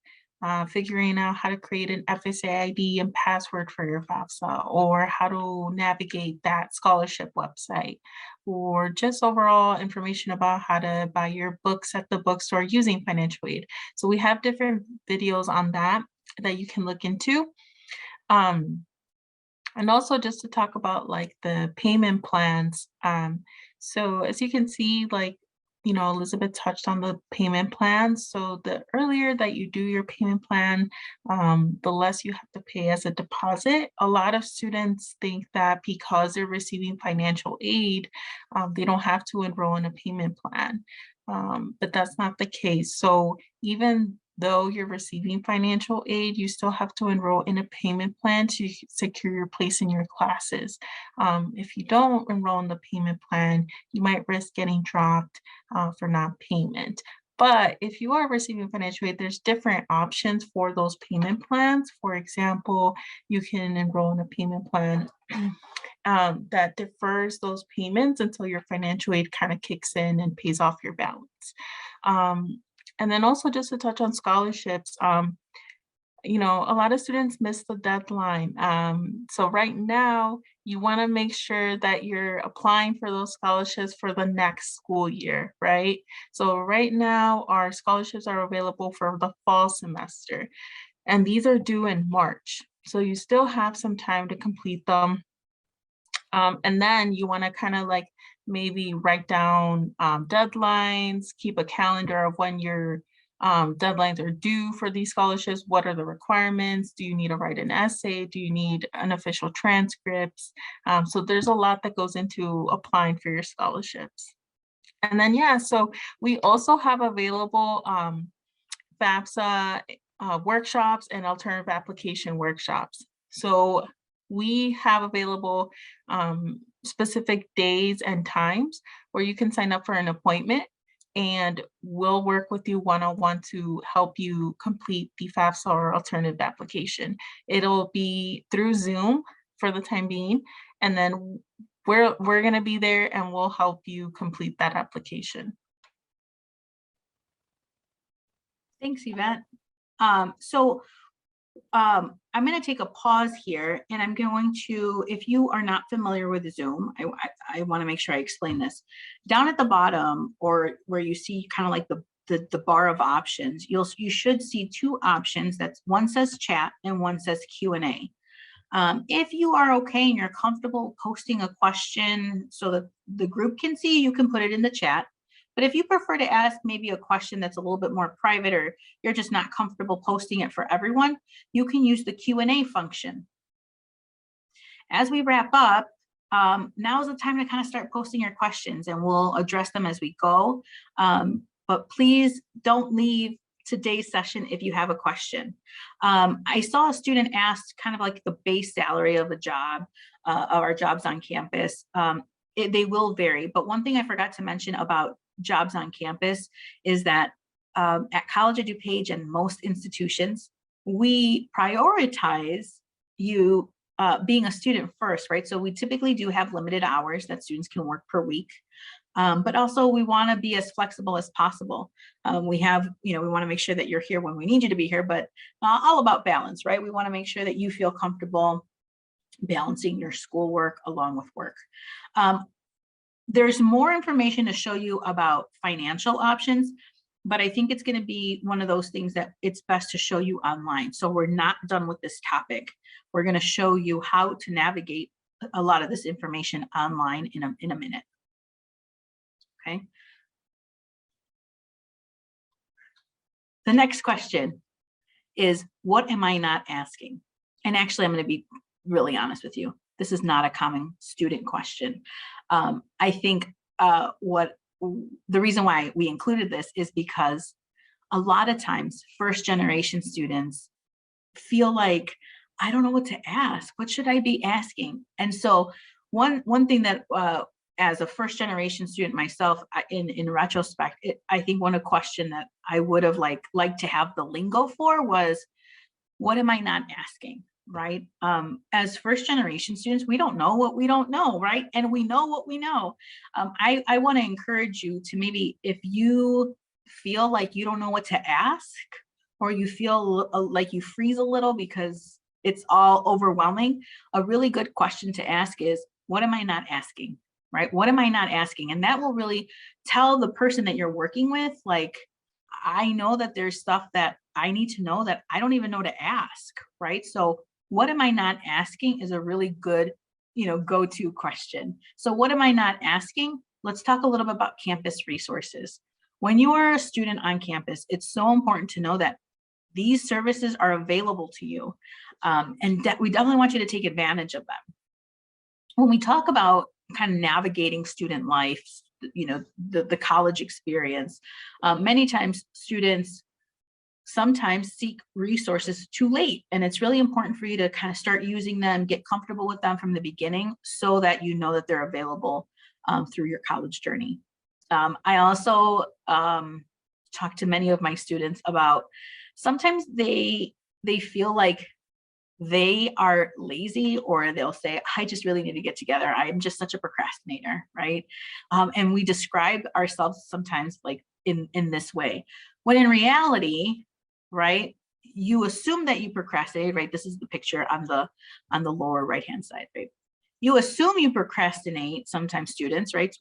Speaker 2: figuring out how to create an FSA ID and password for your FAFSA, or how to navigate that scholarship website, or just overall information about how to buy your books at the bookstore using financial aid. So we have different videos on that you can look into. And also just to talk about like the payment plans. So as you can see, Elizabeth touched on the payment plans. So the earlier that you do your payment plan, the less you have to pay as a deposit. A lot of students think that because they're receiving financial aid, they don't have to enroll in a payment plan, but that's not the case. So even though you're receiving financial aid, you still have to enroll in a payment plan to secure your place in your classes. If you don't enroll in the payment plan, you might risk getting dropped for non-payment. But if you are receiving financial aid, there's different options for those payment plans. For example, you can enroll in a payment plan that defers those payments until your financial aid kind of kicks in and pays off your balance. And then also just to touch on scholarships, you know, a lot of students miss the deadline. So right now, you want to make sure that you're applying for those scholarships for the next school year, right? So right now, our scholarships are available for the fall semester, and these are due in March. So you still have some time to complete them. And then you want to kind of like maybe write down deadlines, keep a calendar of when your deadlines are due for these scholarships. What are the requirements? Do you need to write an essay? Do you need an official transcripts? So there's a lot that goes into applying for your scholarships. And then, yeah, so we also have available FAFSA workshops and alternative application workshops. So we have available specific days and times where you can sign up for an appointment, and we'll work with you one-on-one to help you complete the FAFSA or alternative application. It'll be through Zoom for the time being, and then we're going to be there and we'll help you complete that application.
Speaker 1: Thanks, Yvette. I'm going to take a pause here, and I'm going to, if you are not familiar with Zoom, I want to make sure I explain this. Down at the bottom, or where you see kind of like the bar of options, you should see two options. That's one says chat and one says Q&A. If you are okay and you're comfortable posting a question so that the group can see, you can put it in the chat. But if you prefer to ask maybe a question that's a little bit more private, or you're just not comfortable posting it for everyone, you can use the Q&A function. As we wrap up, now is the time to kind of start posting your questions, and we'll address them as we go. But please don't leave today's session if you have a question. I saw a student ask kind of like the base salary of a job, of our jobs on campus. They will vary, but one thing I forgot to mention about jobs on campus is that at College of DuPage and most institutions, we prioritize you being a student first, right? So we typically do have limited hours that students can work per week. But also we want to be as flexible as possible. We have, we want to make sure that you're here when we need you to be here, but all about balance, right? We want to make sure that you feel comfortable balancing your schoolwork along with work. There's more information to show you about financial options, but I think it's going to be one of those things that it's best to show you online. So we're not done with this topic. We're going to show you how to navigate a lot of this information online in a minute. Okay. The next question is, what am I not asking? And actually, I'm going to be really honest with you. This is not a common student question. I think the reason why we included this is because a lot of times first generation students feel like, I don't know what to ask. What should I be asking? And so one thing that as a first generation student myself, in retrospect, I think one question that I would have liked to have the lingo for was, what am I not asking? Right? As first generation students, we don't know what we don't know, right? And we know what we know. I want to encourage you to, maybe if you feel like you don't know what to ask, or you feel like you freeze a little because it's all overwhelming, a really good question to ask is, what am I not asking? Right? What am I not asking? And that will really tell the person that you're working with, like, I know that there's stuff that I need to know that I don't even know to ask, right? So what am I not asking is a really good, go-to question. So what am I not asking? Let's talk a little bit about campus resources. When you are a student on campus, it's so important to know that these services are available to you. And we definitely want you to take advantage of them. When we talk about kind of navigating student life, the college experience, many times students sometimes seek resources too late. And it's really important for you to kind of start using them, get comfortable with them from the beginning so that you know that they're available through your college journey. I also talk to many of my students about sometimes they feel like they are lazy, or they'll say, I just really need to get together. I'm just such a procrastinator, right? And we describe ourselves sometimes like in this way, when in reality, right, you assume that you procrastinate, right? This is the picture on the lower right-hand side, right? You assume you procrastinate, sometimes students, right?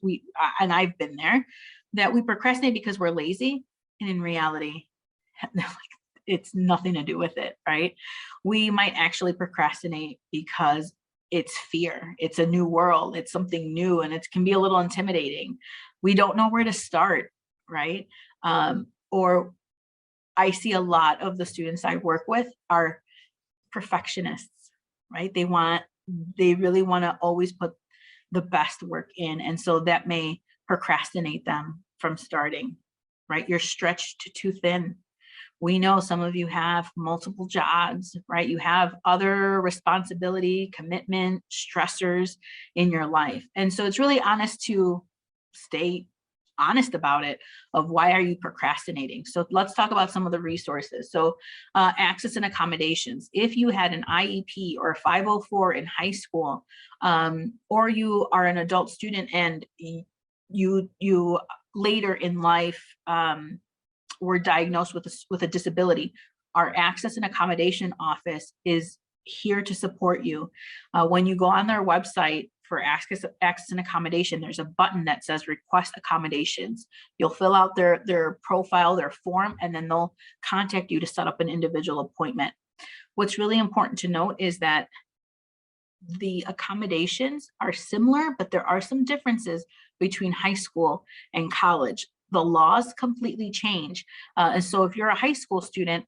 Speaker 1: And I've been there, that we procrastinate because we're lazy, and in reality, it's nothing to do with it, right? We might actually procrastinate because it's fear. It's a new world. It's something new, and it can be a little intimidating. We don't know where to start, right? Or I see a lot of the students I work with are perfectionists, right? They really want to always put the best work in. And so that may procrastinate them from starting, right? You're stretched too thin. We know some of you have multiple jobs, right? You have other responsibility, commitment, stressors in your life. And so it's really honest to stay honest about it, of why are you procrastinating? So let's talk about some of the resources. So access and accommodations. If you had an IEP or a 504 in high school, or you are an adult student and you later in life were diagnosed with a disability, our access and accommodation office is here to support you. When you go on their website for access and accommodation, there's a button that says request accommodations. You'll fill out their profile, their form, and then they'll contact you to set up an individual appointment. What's really important to note is that the accommodations are similar, but there are some differences between high school and college. The laws completely change. And so if you're a high school student,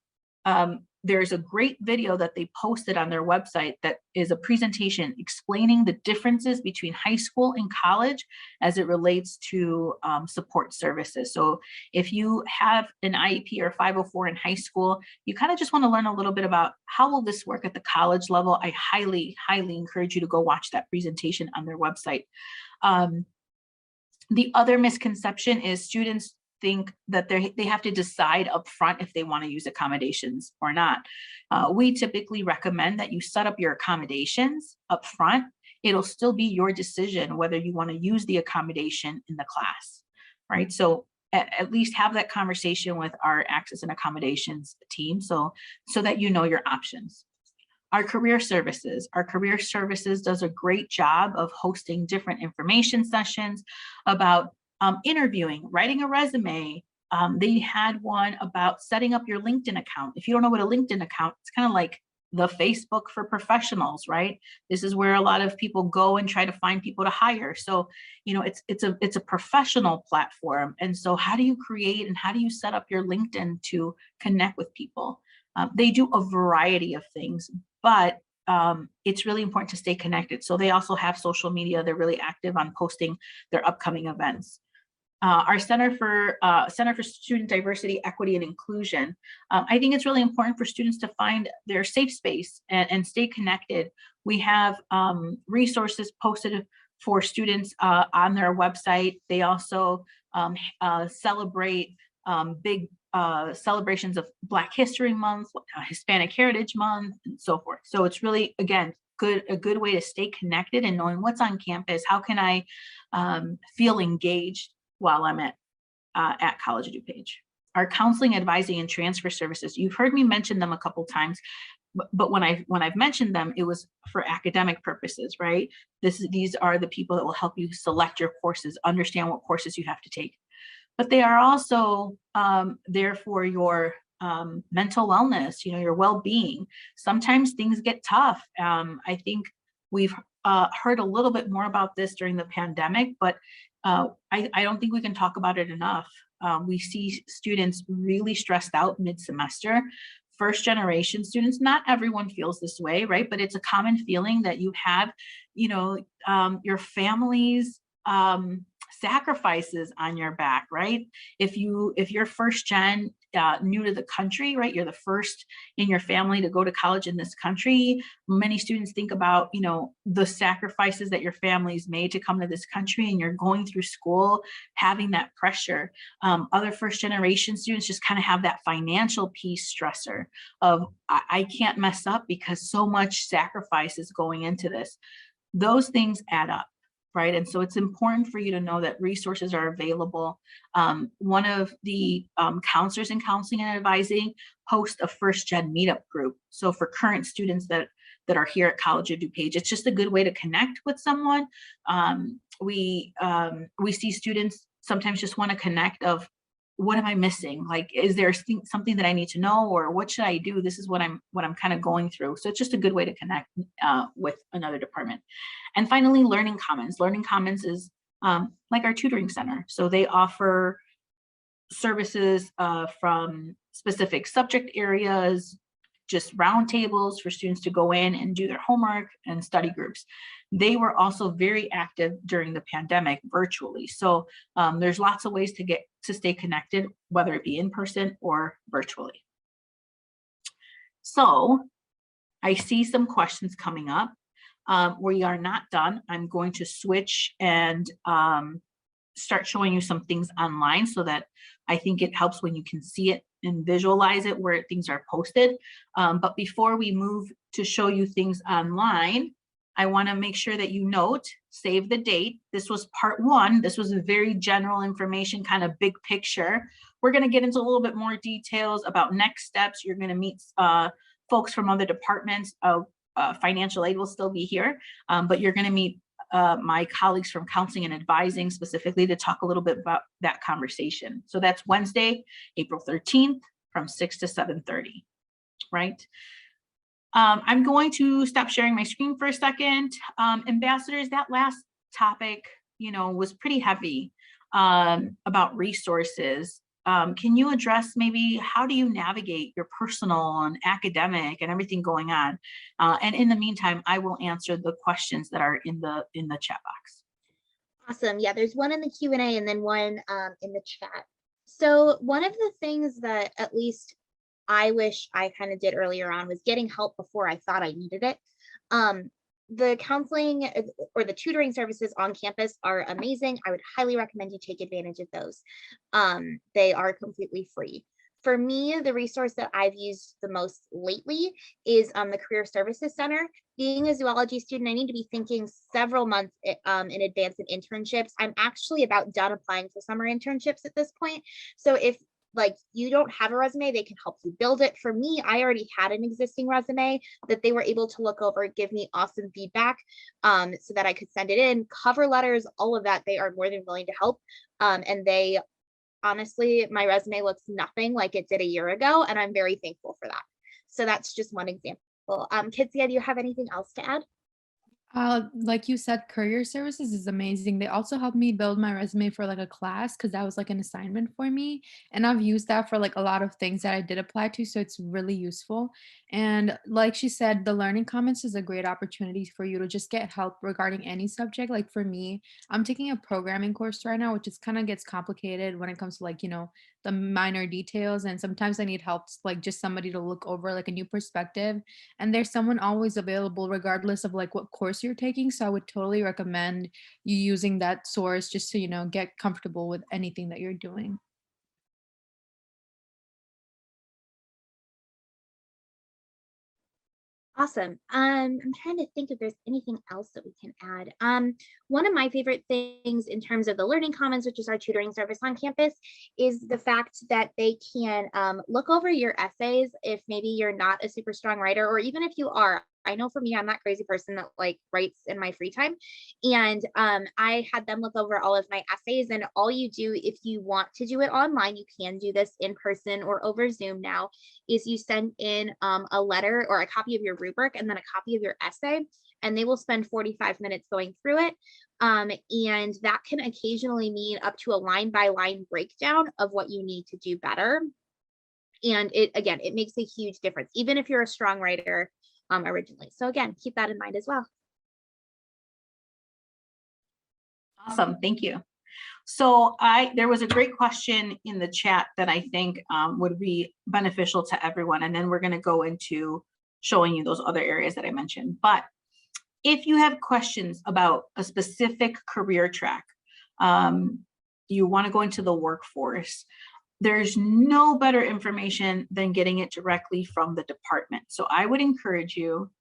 Speaker 1: there's a great video that they posted on their website that is a presentation explaining the differences between high school and college as it relates to support services. So if you have an IEP or 504 in high school, you kind of just want to learn a little bit about how will this work at the college level. I highly, highly encourage you to go watch that presentation on their website. The other misconception is students think that they have to decide up front if they want to use accommodations or not. We typically recommend that you set up your accommodations up front. It'll still be your decision whether you want to use the accommodation in the class, right? So at least have that conversation with our access and accommodations team so that you know your options. Our career services does a great job of hosting different information sessions about interviewing, writing a resume. They had one about setting up your LinkedIn account. If you don't know what a LinkedIn account, it's kind of like the Facebook for professionals, right? This is where a lot of people go and try to find people to hire. So, you know, it's a professional platform. And so how do you create and how do you set up your LinkedIn to connect with people? They do a variety of things, but it's really important to stay connected. So they also have social media. They're really active on posting their upcoming events. Our Center for Student Diversity, Equity, and Inclusion. I think it's really important for students to find their safe space and stay connected. We have resources posted for students on their website. They also celebrate big celebrations of Black History Month, Hispanic Heritage Month, and so forth. So it's really, again, a good way to stay connected and knowing what's on campus. How can I feel engaged while I'm at College of DuPage? Our counseling, advising, and transfer services. You've heard me mention them a couple times, but when I've mentioned them, it was for academic purposes, right? These are the people that will help you select your courses, understand what courses you have to take. But they are also there for your mental wellness, you know, your well-being. Sometimes things get tough. I think we've heard a little bit more about this during the pandemic, but I don't think we can talk about it enough. We see students really stressed out mid-semester. First-generation students, not everyone feels this way, right? But it's a common feeling that you have, you know, your family's sacrifices on your back, right? If you're first gen, new to the country, right? You're the first in your family to go to college in this country. Many students think about, you know, the sacrifices that your family's made to come to this country, and you're going through school, having that pressure. Other first generation students just kind of have that financial piece stressor of, I can't mess up because so much sacrifice is going into this. Those things add up, right? And so it's important for you to know that resources are available. One of the counselors in counseling and advising host a first gen meetup group. So for current students that are here at College of DuPage, it's just a good way to connect with someone. We see students sometimes just want to connect of, what am I missing? Like, is there something that I need to know, or what should I do? This is what I'm kind of going through. So it's just a good way to connect with another department. And finally, Learning Commons. Learning Commons is like our tutoring center. So they offer services from specific subject areas, just roundtables for students to go in and do their homework, and study groups. They were also very active during the pandemic virtually. So there's lots of ways to stay connected, whether it be in person or virtually. So I see some questions coming up. We are not done. I'm going to switch and start showing you some things online, so that I think it helps when you can see it and visualize it where things are posted. But before we move to show you things online, I want to make sure that you note, save the date. This was part 1. This was a very general information, kind of big picture. We're going to get into a little bit more details about next steps. You're going to meet folks from other departments. Financial aid will still be here, but you're going to meet my colleagues from counseling and advising specifically to talk a little bit about that conversation. So that's Wednesday, April 13th from 6 to 7:30, right? I'm going to stop sharing my screen for a second. Ambassadors, that last topic, you know, was pretty heavy about resources. Can you address maybe how do you navigate your personal and academic and everything going on? And in the meantime, I will answer the questions that are in the chat box.
Speaker 3: Awesome. Yeah, there's one in the Q&A and then one in the chat. So one of the things that at least I wish I kind of did earlier on was getting help before I thought I needed it. The counseling or the tutoring services on campus are amazing. I would highly recommend you take advantage of those. They are completely free. For me, the resource that I've used the most lately is the Career Services Center. Being a zoology student, I need to be thinking several months in advance of internships. I'm actually about done applying for summer internships at this point. So if like you don't have a resume, they can help you build it. For me, I already had an existing resume that they were able to look over, give me awesome feedback so that I could send it in. Cover letters, all of that, they are more than willing to help. And they honestly, my resume looks nothing like it did a year ago, and I'm very thankful for that. So that's just one example. Kitsia, do you have anything else to add?
Speaker 4: Like you said, Career Services is amazing. They also helped me build my resume for like a class, because that was like an assignment for me. And I've used that for like a lot of things that I did apply to. So it's really useful. And like she said, the Learning Commons is a great opportunity for you to just get help regarding any subject. Like for me, I'm taking a programming course right now, which is kind of gets complicated when it comes to like, you know, the minor details. And sometimes I need help, like just somebody to look over like a new perspective. And there's someone always available regardless of like what course you're taking. So I would totally recommend you using that source just to, you know, get comfortable with anything that you're doing.
Speaker 3: Awesome. I'm trying to think if there's anything else that we can add. One of my favorite things in terms of the Learning Commons, which is our tutoring service on campus, is the fact that they can look over your essays if maybe you're not a super strong writer, or even if you are. I know for me, I'm that crazy person that like writes in my free time. And I had them look over all of my essays, and all you do if you want to do it online, you can do this in person or over Zoom now, is you send in a letter or a copy of your rubric and then a copy of your essay, and they will spend 45 minutes going through it. And that can occasionally mean up to a line by line breakdown of what you need to do better. And it makes a huge difference, even if you're a strong writer originally. So again, keep that in mind as well.
Speaker 1: Awesome, thank you. So there was a great question in the chat that I think would be beneficial to everyone. And then we're going to go into showing you those other areas that I mentioned. But if you have questions about a specific career track, you want to go into the workforce, there's no better information than getting it directly from the department. So I would encourage you,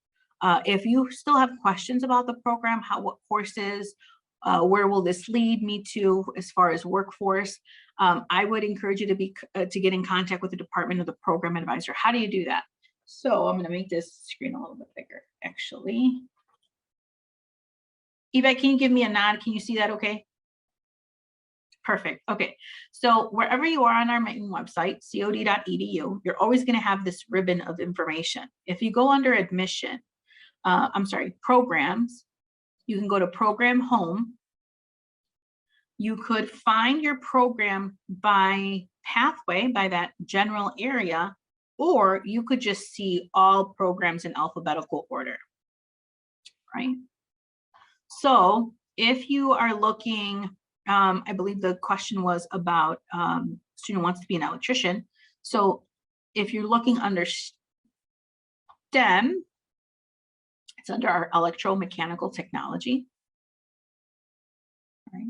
Speaker 1: if you still have questions about the program, what courses, where will this lead me to as far as workforce, I would encourage you to get in contact with the department or the program advisor. How do you do that? So I'm going to make this screen a little bit bigger, actually. Eva, can you give me a nod? Can you see that okay? Perfect. Okay. So wherever you are on our main website, cod.edu, you're always going to have this ribbon of information. If you go under admission, programs, you can go to program home. You could find your program by pathway, by that general area, or you could just see all programs in alphabetical order, right? So if you are looking, I believe the question was about student wants to be an electrician. So if you're looking under STEM, it's under our electromechanical technology. Right.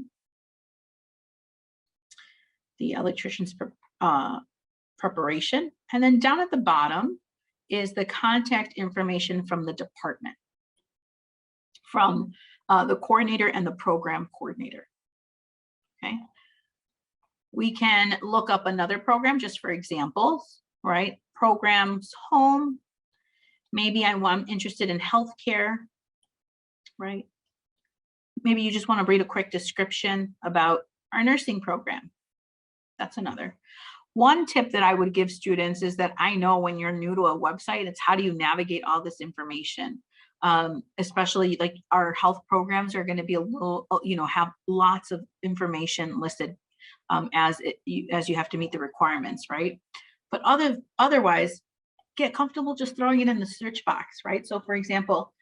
Speaker 1: The electrician's preparation. And then down at the bottom is the contact information from the department, from the coordinator and the program coordinator. Okay. We can look up another program just for examples, right? Programs home. Maybe I'm interested in healthcare, right? Maybe you just want to read a quick description about our nursing program. That's another. One tip that I would give students is that I know when you're new to a website, it's how do you navigate all this information? Especially like our health programs are going to be a little, have lots of information listed as you have to meet the requirements, right? But otherwise, get comfortable just throwing it in the search box, right? So for example,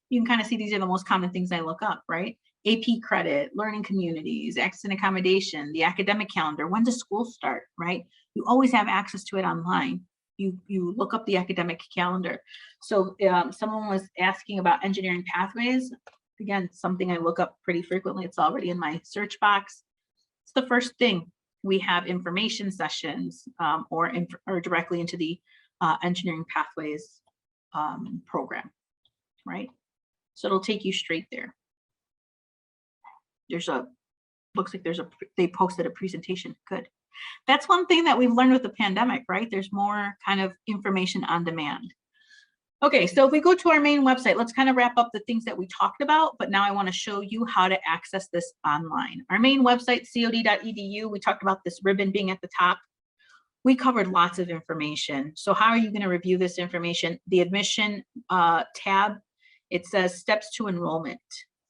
Speaker 1: you can kind of see these are the most common things I look up, right? AP credit, learning communities, access and accommodation, the academic calendar, when does school start, right? You always have access to it online. You look up the academic calendar. So someone was asking about engineering pathways. Again, something I look up pretty frequently. It's already in my search box. It's the first thing. We have information sessions or directly into the engineering pathways program, right? So it'll take you straight there. Looks like they posted a presentation. Good. That's one thing that we've learned with the pandemic, right? There's more kind of information on demand. Okay, so if we go to our main website, let's kind of wrap up the things that we talked about, but now I want to show you how to access this online. Our main website, cod.edu, we talked about this ribbon being at the top. We covered lots of information. So how are you going to review this information? The admission tab, it says steps to enrollment.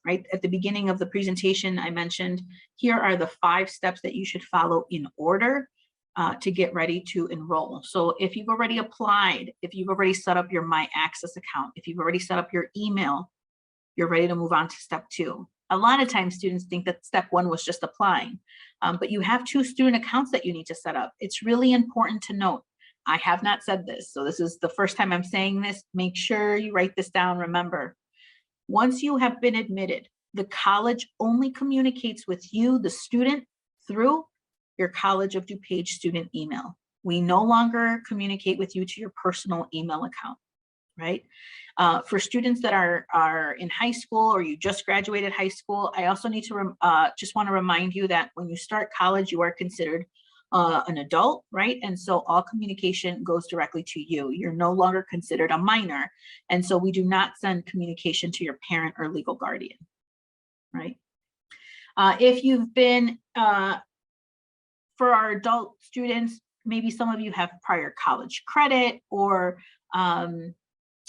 Speaker 1: Right at the beginning of the presentation, I mentioned here are the 5 steps that you should follow in order to get ready to enroll. So if you've already applied, if you've already set up your My Access account, if you've already set up your email, you're ready to move on to step 2. A lot of times students think that step 1 was just applying, but you have 2 student accounts that you need to set up. It's really important to note. I have not said this, so this is the first time I'm saying this. Make sure you write this down. Remember, once you have been admitted, the college only communicates with you, the student, through your College of DuPage student email. We no longer communicate with you to your personal email account, right? For students that are in high school or you just graduated high school, I also need to just want to remind you that when you start college, you are considered an adult, right? And so all communication goes directly to you. You're no longer considered a minor. And so we do not send communication to your parent or legal guardian, right? If you've been, for our adult students, maybe some of you have prior college credit, or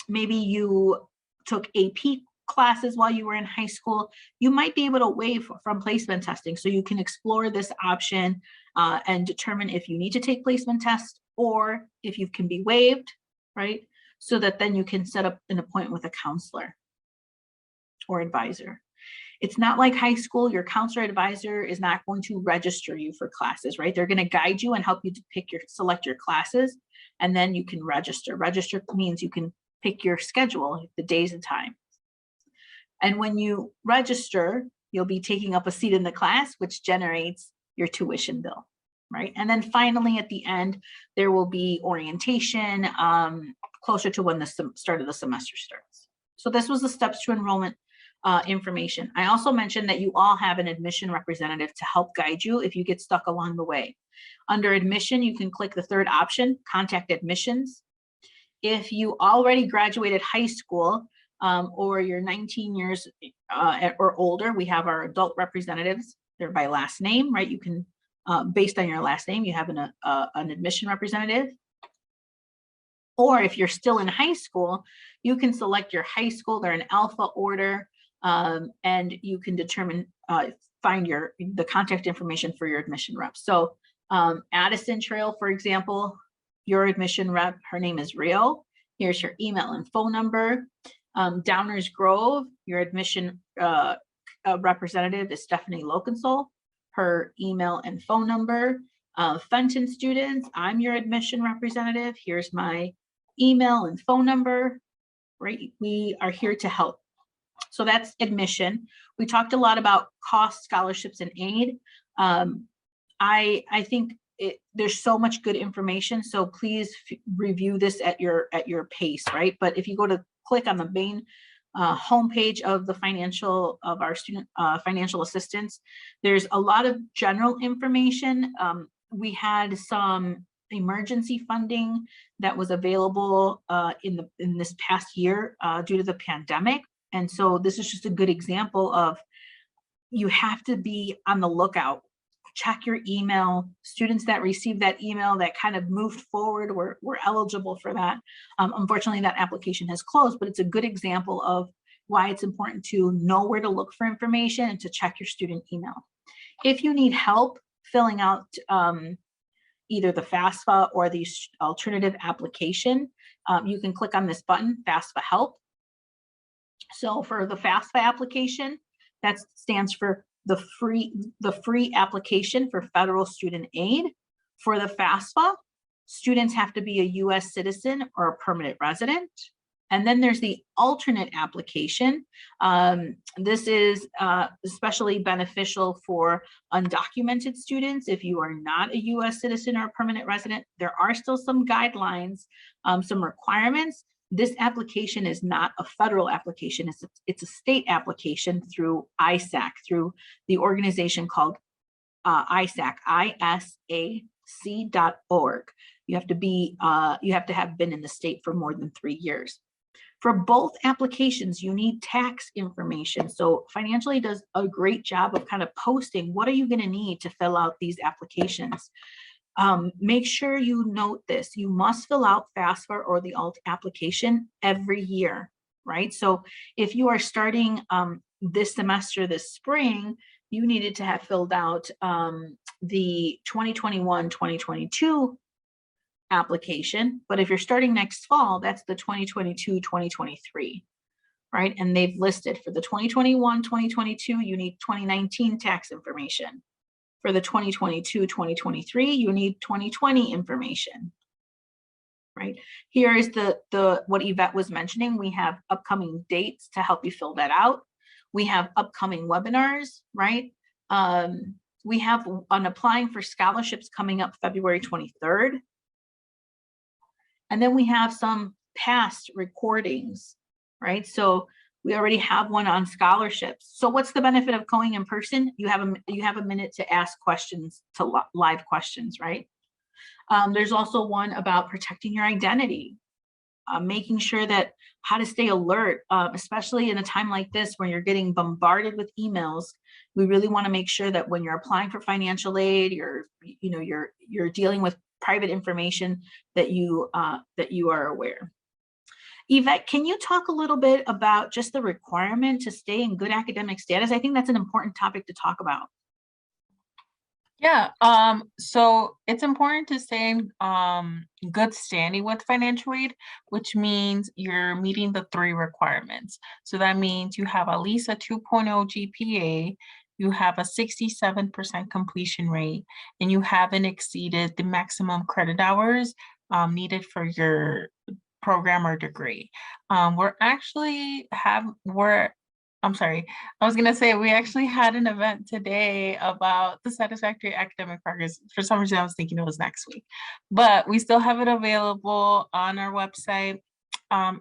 Speaker 1: maybe you took AP classes while you were in high school, you might be able to waive from placement testing. So you can explore this option and determine if you need to take placement tests or if you can be waived, right? So that then you can set up an appointment with a counselor or advisor. It's not like high school. Your counselor advisor is not going to register you for classes, right? They're going to guide you and help you to select your classes, and then you can register. Register means you can pick your schedule, the days and time. And when you register, you'll be taking up a seat in the class, which generates your tuition bill, right? And then finally, at the end, there will be orientation closer to when the start of the semester starts. So this was the steps to enrollment information. I also mentioned that you all have an admission representative to help guide you if you get stuck along the way. Under admission, you can click the third option, contact admissions. If you already graduated high school or you're 19 years or older, we have our adult representatives. They're by last name, right? You can, based on your last name, you have an admission representative. Or if you're still in high school, you can select your high school. They're in alpha order, and you can determine, find the contact information for your admission rep. So Addison Trail, for example, your admission rep, her name is Rio. Here's her email and phone number. Downers Grove, your admission representative is Stephanie Lokensol. Her email and phone number. Fenton students, I'm your admission representative. Here's my email and phone number, right? We are here to help. So that's admission. We talked a lot about cost, scholarships, and aid. I think there's so much good information, so please review this at your pace, right? But if you go to click on the main homepage of the our student financial assistance, there's a lot of general information. We had some emergency funding that was available in this past year due to the pandemic, and so this is just a good example of you have to be on the lookout. Check your email. Students that received that email that kind of moved forward were eligible for that. Unfortunately, that application has closed, but it's a good example of why it's important to know where to look for information and to check your student email. If you need help filling out either the FAFSA or the alternative application, you can click on this button, FAFSA Help. So for the FAFSA application, that stands for the free application for federal student aid. For the FAFSA, students have to be a US citizen or a permanent resident. And then there's the alternate application. This is especially beneficial for undocumented students. If you are not a US citizen or a permanent resident, there are still some guidelines, some requirements. This application is not a federal application. It's a state application through ISAC, through the organization called ISAC, ISAC.org. You have to have been in the state for more than 3 years. For both applications, you need tax information. So Financial Aid does a great job of kind of posting what are you going to need to fill out these applications. Make sure you note this. You must fill out FAFSA or the alt application every year, right? So if you are starting this semester, this spring, you needed to have filled out the 2021-2022 application. But if you're starting next fall, that's the 2022-2023, right? And they've listed for the 2021-2022, you need 2019 tax information. For the 2022-2023, you need 2020 information, right? Here is what Yvette was mentioning. We have upcoming dates to help you fill that out. We have upcoming webinars, right? We have on applying for scholarships coming up February 23rd. And then we have some past recordings, right? So we already have one on scholarships. So what's the benefit of going in person? You have a minute to ask questions, to live questions, right? There's also one about protecting your identity, making sure that how to stay alert, especially in a time like this when you're getting bombarded with emails. We really want to make sure that when you're applying for financial aid, you're dealing with private information, that you are aware. Yvette, can you talk a little bit about just the requirement to stay in good academic status? I think that's an important topic to talk about.
Speaker 2: Yeah, so it's important to stay in good standing with financial aid, which means you're meeting the 3 requirements. So that means you have at least a 2.0 GPA, you have a 67% completion rate, and you haven't exceeded the maximum credit hours needed for your program or degree. I'm sorry, I was gonna say, we actually had an event today about the satisfactory academic progress. For some reason, I was thinking it was next week, but we still have it available on our website.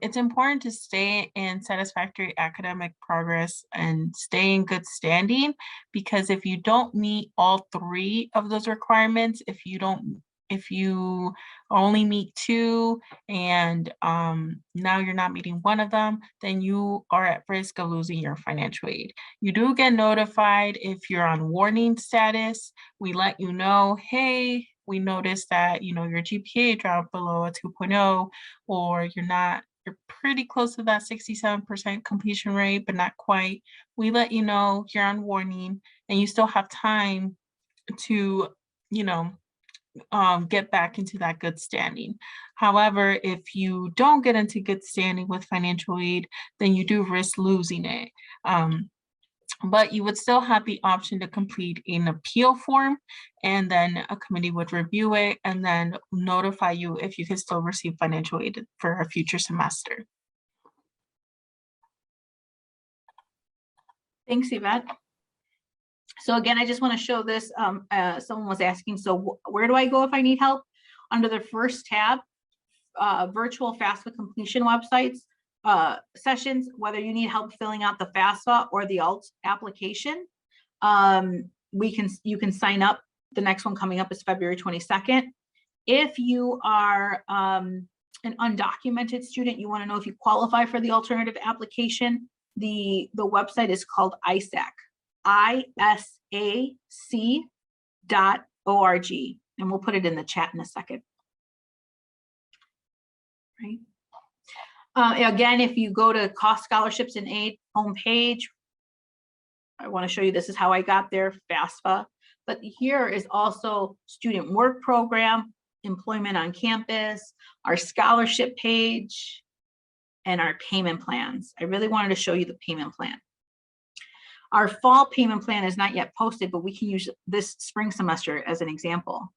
Speaker 2: It's important to stay in satisfactory academic progress and stay in good standing, because if you don't meet all 3 of those requirements, if you only meet 2 and now you're not meeting one of them, then you are at risk of losing your financial aid. You do get notified if you're on warning status. We let you know, hey, we noticed that your GPA dropped below a 2.0, or you're pretty close to that 67% completion rate, but not quite. We let you know you're on warning and you still have time to, get back into that good standing. However, if you don't get into good standing with financial aid, then you do risk losing it. But you would still have the option to complete an appeal form, and then a committee would review it and then notify you if you can still receive financial aid for a future semester.
Speaker 1: Thanks, Yvette. So again, I just want to show this. Someone was asking, so where do I go if I need help? Under the first tab, virtual FAFSA completion websites, sessions, whether you need help filling out the FAFSA or the ALT application, you can sign up. The next one coming up is February 22nd. If you are an undocumented student, you want to know if you qualify for the alternative application, the website is called ISAC. ISAC.org, and we'll put it in the chat in a second. Right. Again, if you go to Cost Scholarships and Aid homepage, I want to show you, this is how I got there, FAFSA. But here is also Student Work Program, Employment on Campus, our scholarship page, and our payment plans. I really wanted to show you the payment plan. Our fall payment plan is not yet posted, but we can use this spring semester as an example.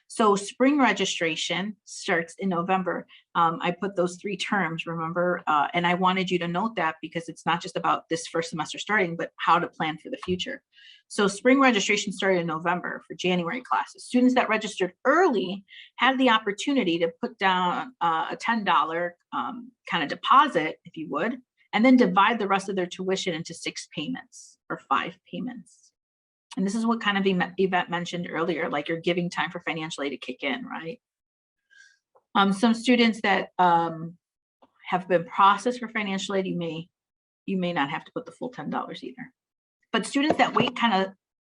Speaker 1: So spring registration starts in November. I put those 3 terms, remember, and I wanted you to note that because it's not just about this first semester starting, but how to plan for the future. So spring registration started in November for January classes. Students that registered early had the opportunity to put down a $10 kind of deposit, if you would, and then divide the rest of their tuition into 6 payments or 5 payments. And this is what kind of Yvette mentioned earlier, like you're giving time for financial aid to kick in, right? Some students that have been processed for financial aid, you may not have to put the full $10 either. But students that wait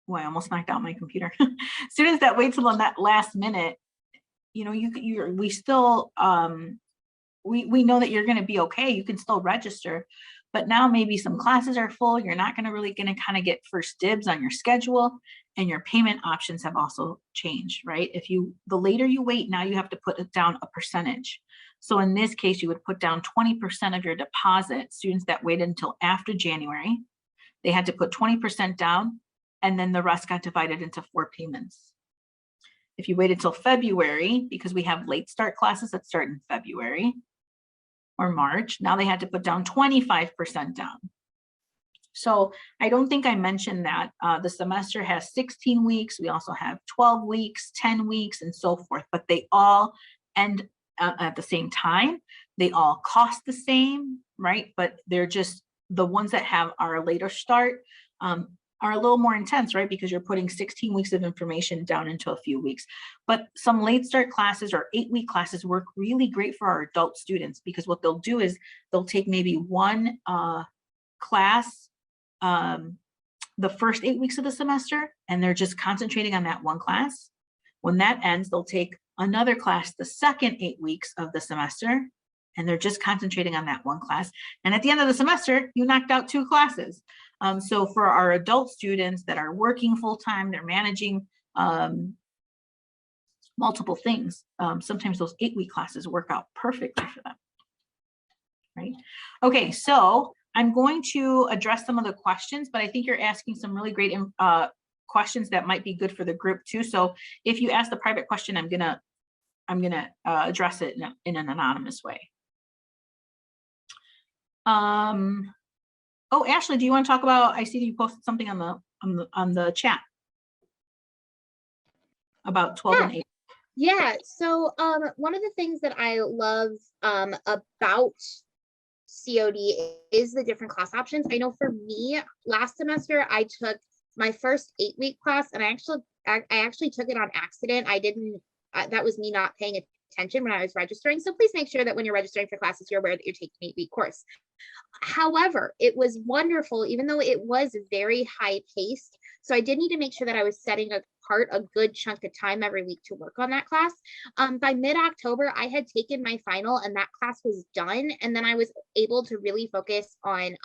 Speaker 1: well, I almost knocked out my computer. Students that wait till the last minute, we still, we know that you're going to be okay. You can still register, but now maybe some classes are full. You're not kind of get first dibs on your schedule, and your payment options have also changed, right? The later you wait, now you have to put down a percentage. So in this case, you would put down 20% of your deposit. Students that waited until after January, they had to put 20% down, and then the rest got divided into 4 payments. If you waited till February, because we have late start classes that start in February or March, now they had to put down 25% down. So I don't think I mentioned that the semester has 16 weeks. We also have 12 weeks, 10 weeks, and so forth, but they all end at the same time. They all cost the same, right? But they're just the ones that have our later start are a little more intense, right? Because you're putting 16 weeks of information down into a few weeks. But some late start classes or 8-week classes work really great for our adult students, because what they'll do is they'll take maybe one class the first 8 weeks of the semester, and they're just concentrating on that one class. When that ends, they'll take another class the second 8 weeks of the semester, and they're just concentrating on that one class. And at the end of the semester, you knocked out 2 classes. So for our adult students that are working full-time, they're managing multiple things. Sometimes those 8-week classes work out perfectly for them, right? Okay, so I'm going to address some of the questions, but I think you're asking some really great questions that might be good for the group too. So if you ask the private question, I'm gonna address it in an anonymous way. Oh, Ashley, do you want to talk about? I see that you posted something on the chat about 12 and 8.
Speaker 3: Yeah, so one of the things that I love about COD is the different class options. I know for me, last semester I took my first 8-week class, and I actually took it on accident. I didn't. That was me not paying attention when I was registering. So please make sure that when you're registering for classes, you're aware that you're taking an 8-week course. However, it was wonderful, even though it was very high paced. So I did need to make sure that I was setting apart a good chunk of time every week to work on that class. By mid-October, I had taken my final and that class was done. And then I was able to really focus on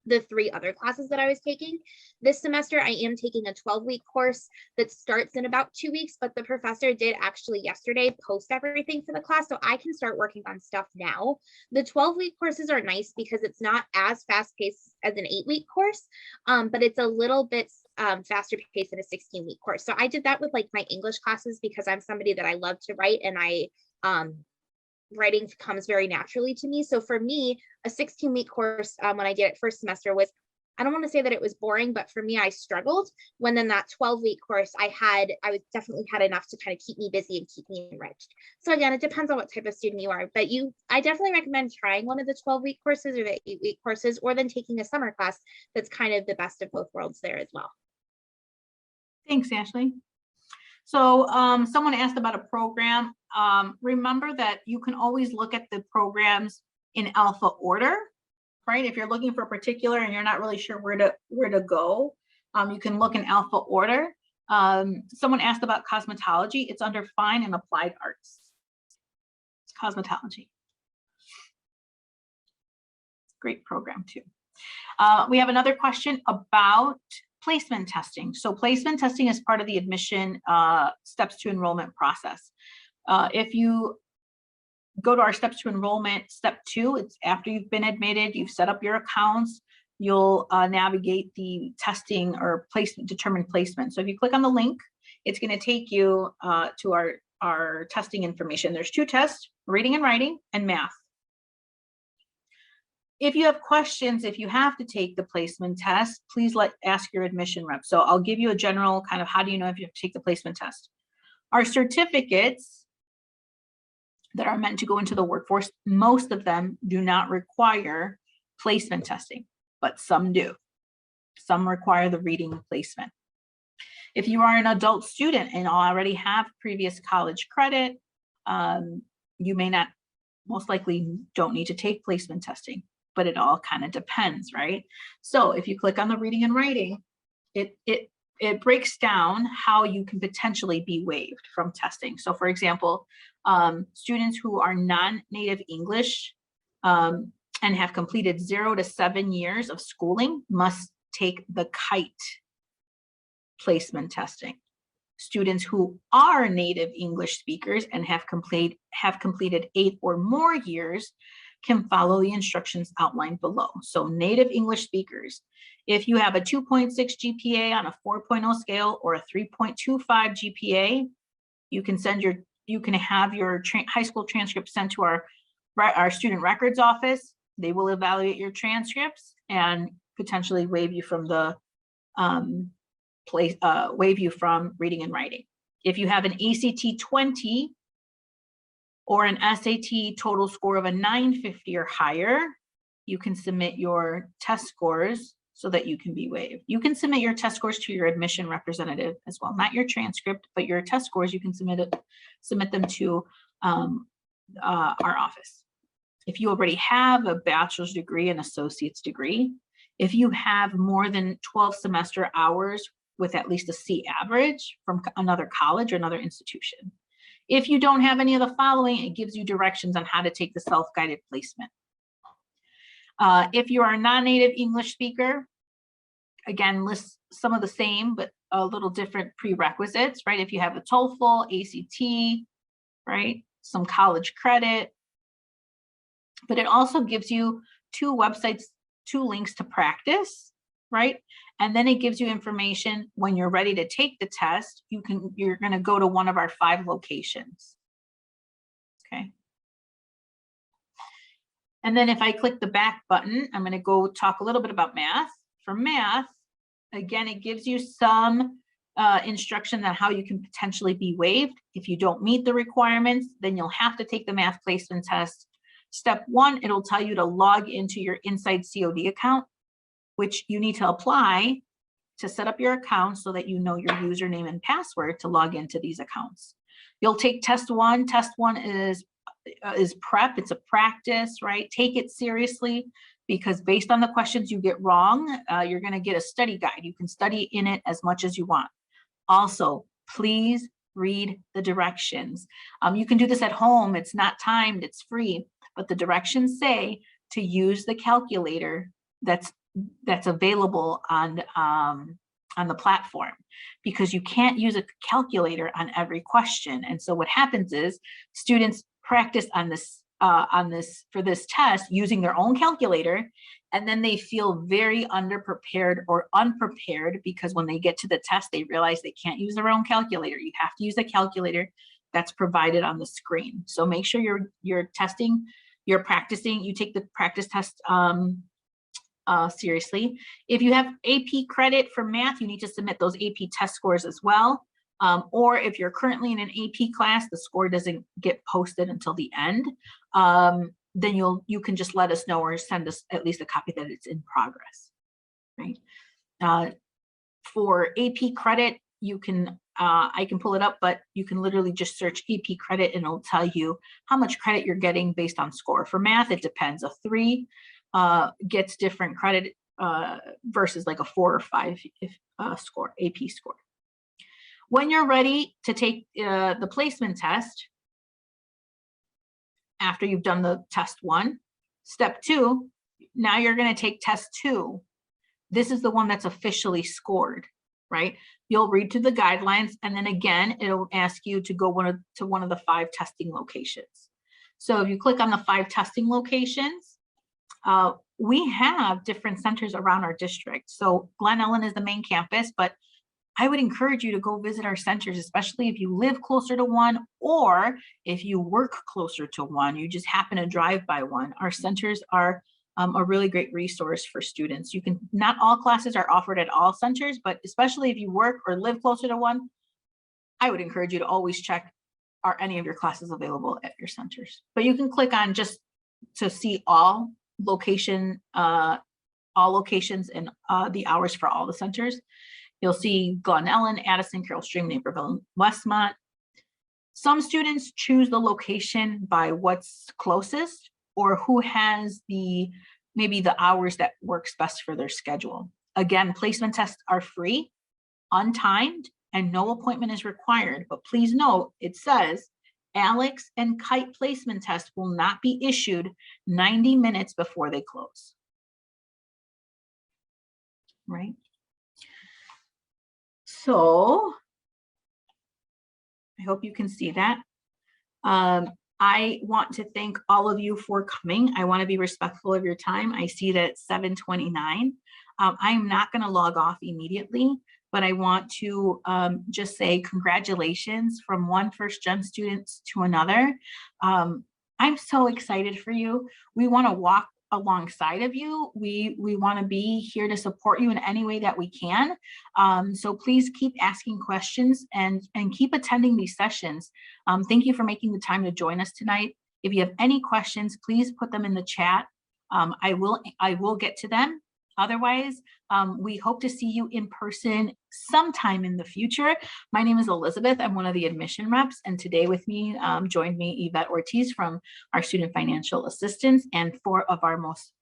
Speaker 3: the 3 other classes that I was taking. This semester, I am taking a 12-week course that starts in about 2 weeks, but the professor did actually yesterday post everything for the class, so I can start working on stuff now. The 12-week courses are nice because it's not as fast-paced as an 8-week course, but it's a little bit faster paced than a 16-week course. So I did that with like my English classes because I'm somebody that I love to write, and writing comes very naturally to me. So for me, a 16-week course when I did it first semester was, I don't want to say that it was boring, but for me, I struggled. When then that 12-week course I definitely had enough to kind of keep me busy and keep me enriched. So again, it depends on what type of student you are, but I definitely recommend trying one of the 12-week courses or the 8-week courses, or then taking a summer class that's kind of the best of both worlds there as well.
Speaker 1: Thanks, Ashley. So someone asked about a program. Remember that you can always look at the programs in alpha order, right? If you're looking for a particular and you're not really sure where to go, you can look in alpha order. Someone asked about cosmetology. It's under fine and applied arts. Cosmetology. Great program too. We have another question about placement testing. So placement testing is part of the admission steps to enrollment process. If you go to our steps to enrollment, step 2, it's after you've been admitted, you've set up your accounts, you'll navigate the testing or determine placement. So if you click on the link, it's going to take you to our testing information. There's 2 tests, reading and writing, and math. If you have questions, if you have to take the placement test, please ask your admission rep. So I'll give you a general kind of how do you know if you have to take the placement test. Our certificates that are meant to go into the workforce, most of them do not require placement testing, but some do. Some require the reading placement. If you are an adult student and already have previous college credit, you may not, most likely don't need to take placement testing, but it all kind of depends, right? So if you click on the reading and writing, it breaks down how you can potentially be waived from testing. So for example, students who are non-native English and have completed 0 to 7 years of schooling must take the KITE placement testing. Students who are native English speakers and have completed 8 or more years can follow the instructions outlined below. So native English speakers, if you have a 2.6 GPA on a 4.0 scale or a 3.25 GPA, you can have your high school transcript sent to our student records office. They will evaluate your transcripts and potentially waive you from the waive you from reading and writing. If you have an ACT 20 or an SAT total score of a 950 or higher, you can submit your test scores so that you can be waived. You can submit your test scores to your admission representative as well, not your transcript, but your test scores, you can submit them to our office. If you already have a bachelor's degree and associate's degree, if you have more than 12 semester hours with at least a C average from another college or another institution. If you don't have any of the following, it gives you directions on how to take the self-guided placement. If you are a non-native English speaker, again, lists some of the same, but a little different prerequisites, right? If you have a TOEFL, ACT, right? Some college credit, but it also gives you 2 websites, 2 links to practice, right? And then it gives you information when you're ready to take the test, you're going to go to one of our 5 locations. Okay. And then if I click the back button, I'm going to go talk a little bit about math. For math, again, it gives you some instruction on how you can potentially be waived. If you don't meet the requirements, then you'll have to take the math placement test. Step 1, it'll tell you to log into your Inside COD account, which you need to apply to set up your account so that you know your username and password to log into these accounts. You'll take test 1. Test 1 is prep. It's a practice, right? Take it seriously, because based on the questions you get wrong, you're going to get a study guide. You can study in it as much as you want. Also, please read the directions. You can do this at home. It's not timed, it's free, but the directions say to use the calculator that's available on the platform, because you can't use a calculator on every question. And so what happens is students practice on this for this test using their own calculator, and then they feel very underprepared or unprepared, because when they get to the test, they realize they can't use their own calculator. You have to use a calculator that's provided on the screen. So make sure you're testing, you're practicing, you take the practice test seriously. If you have AP credit for math, you need to submit those AP test scores as well. Or if you're currently in an AP class, the score doesn't get posted until the end, then you can just let us know or send us at least a copy that it's in progress, right? For AP credit, you can, I can pull it up, but you can literally just search AP credit and it'll tell you how much credit you're getting based on score. For math, it depends. A 3 gets different credit versus like a 4 or 5 score, AP score. When you're ready to take the placement test, after you've done the test 1, step 2, now you're going to take test 2. This is the one that's officially scored, right? You'll read through the guidelines, and then again, it'll ask you to go to one of the 5 testing locations. So if you click on the 5 testing locations, we have different centers around our district. So Glen Ellen is the main campus, but I would encourage you to go visit our centers, especially if you live closer to one, or if you work closer to one, you just happen to drive by one. Our centers are a really great resource for students. Not all classes are offered at all centers, but especially if you work or live closer to one, I would encourage you to always check, are any of your classes available at your centers? But you can click on just to see all locations and the hours for all the centers. You'll see Glen Ellen, Addison, Carroll Stream, Naperville, and Westmont. Some students choose the location by what's closest or who has maybe the hours that works best for their schedule. Again, placement tests are free, untimed, and no appointment is required. But please note, it says Alex and Kite placement test will not be issued 90 minutes before they close. Right? So I hope you can see that. I want to thank all of you for coming. I want to be respectful of your time. I see that it's 7:29. I'm not going to log off immediately, but I want to just say congratulations from one first-gen student to another. I'm so excited for you. We want to walk alongside of you. We want to be here to support you in any way that we can. So please keep asking questions and keep attending these sessions. Thank you for making the time to join us tonight. If you have any questions, please put them in the chat. I will get to them. Otherwise, we hope to see you in person sometime in the future. My name is Elizabeth. I'm one of the admission reps, and today with me joined me Yvette Ortiz from our student financial assistants and 4 of our most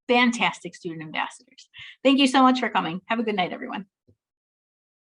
Speaker 1: fantastic student ambassadors. Thank you so much for coming. Have a good night, everyone.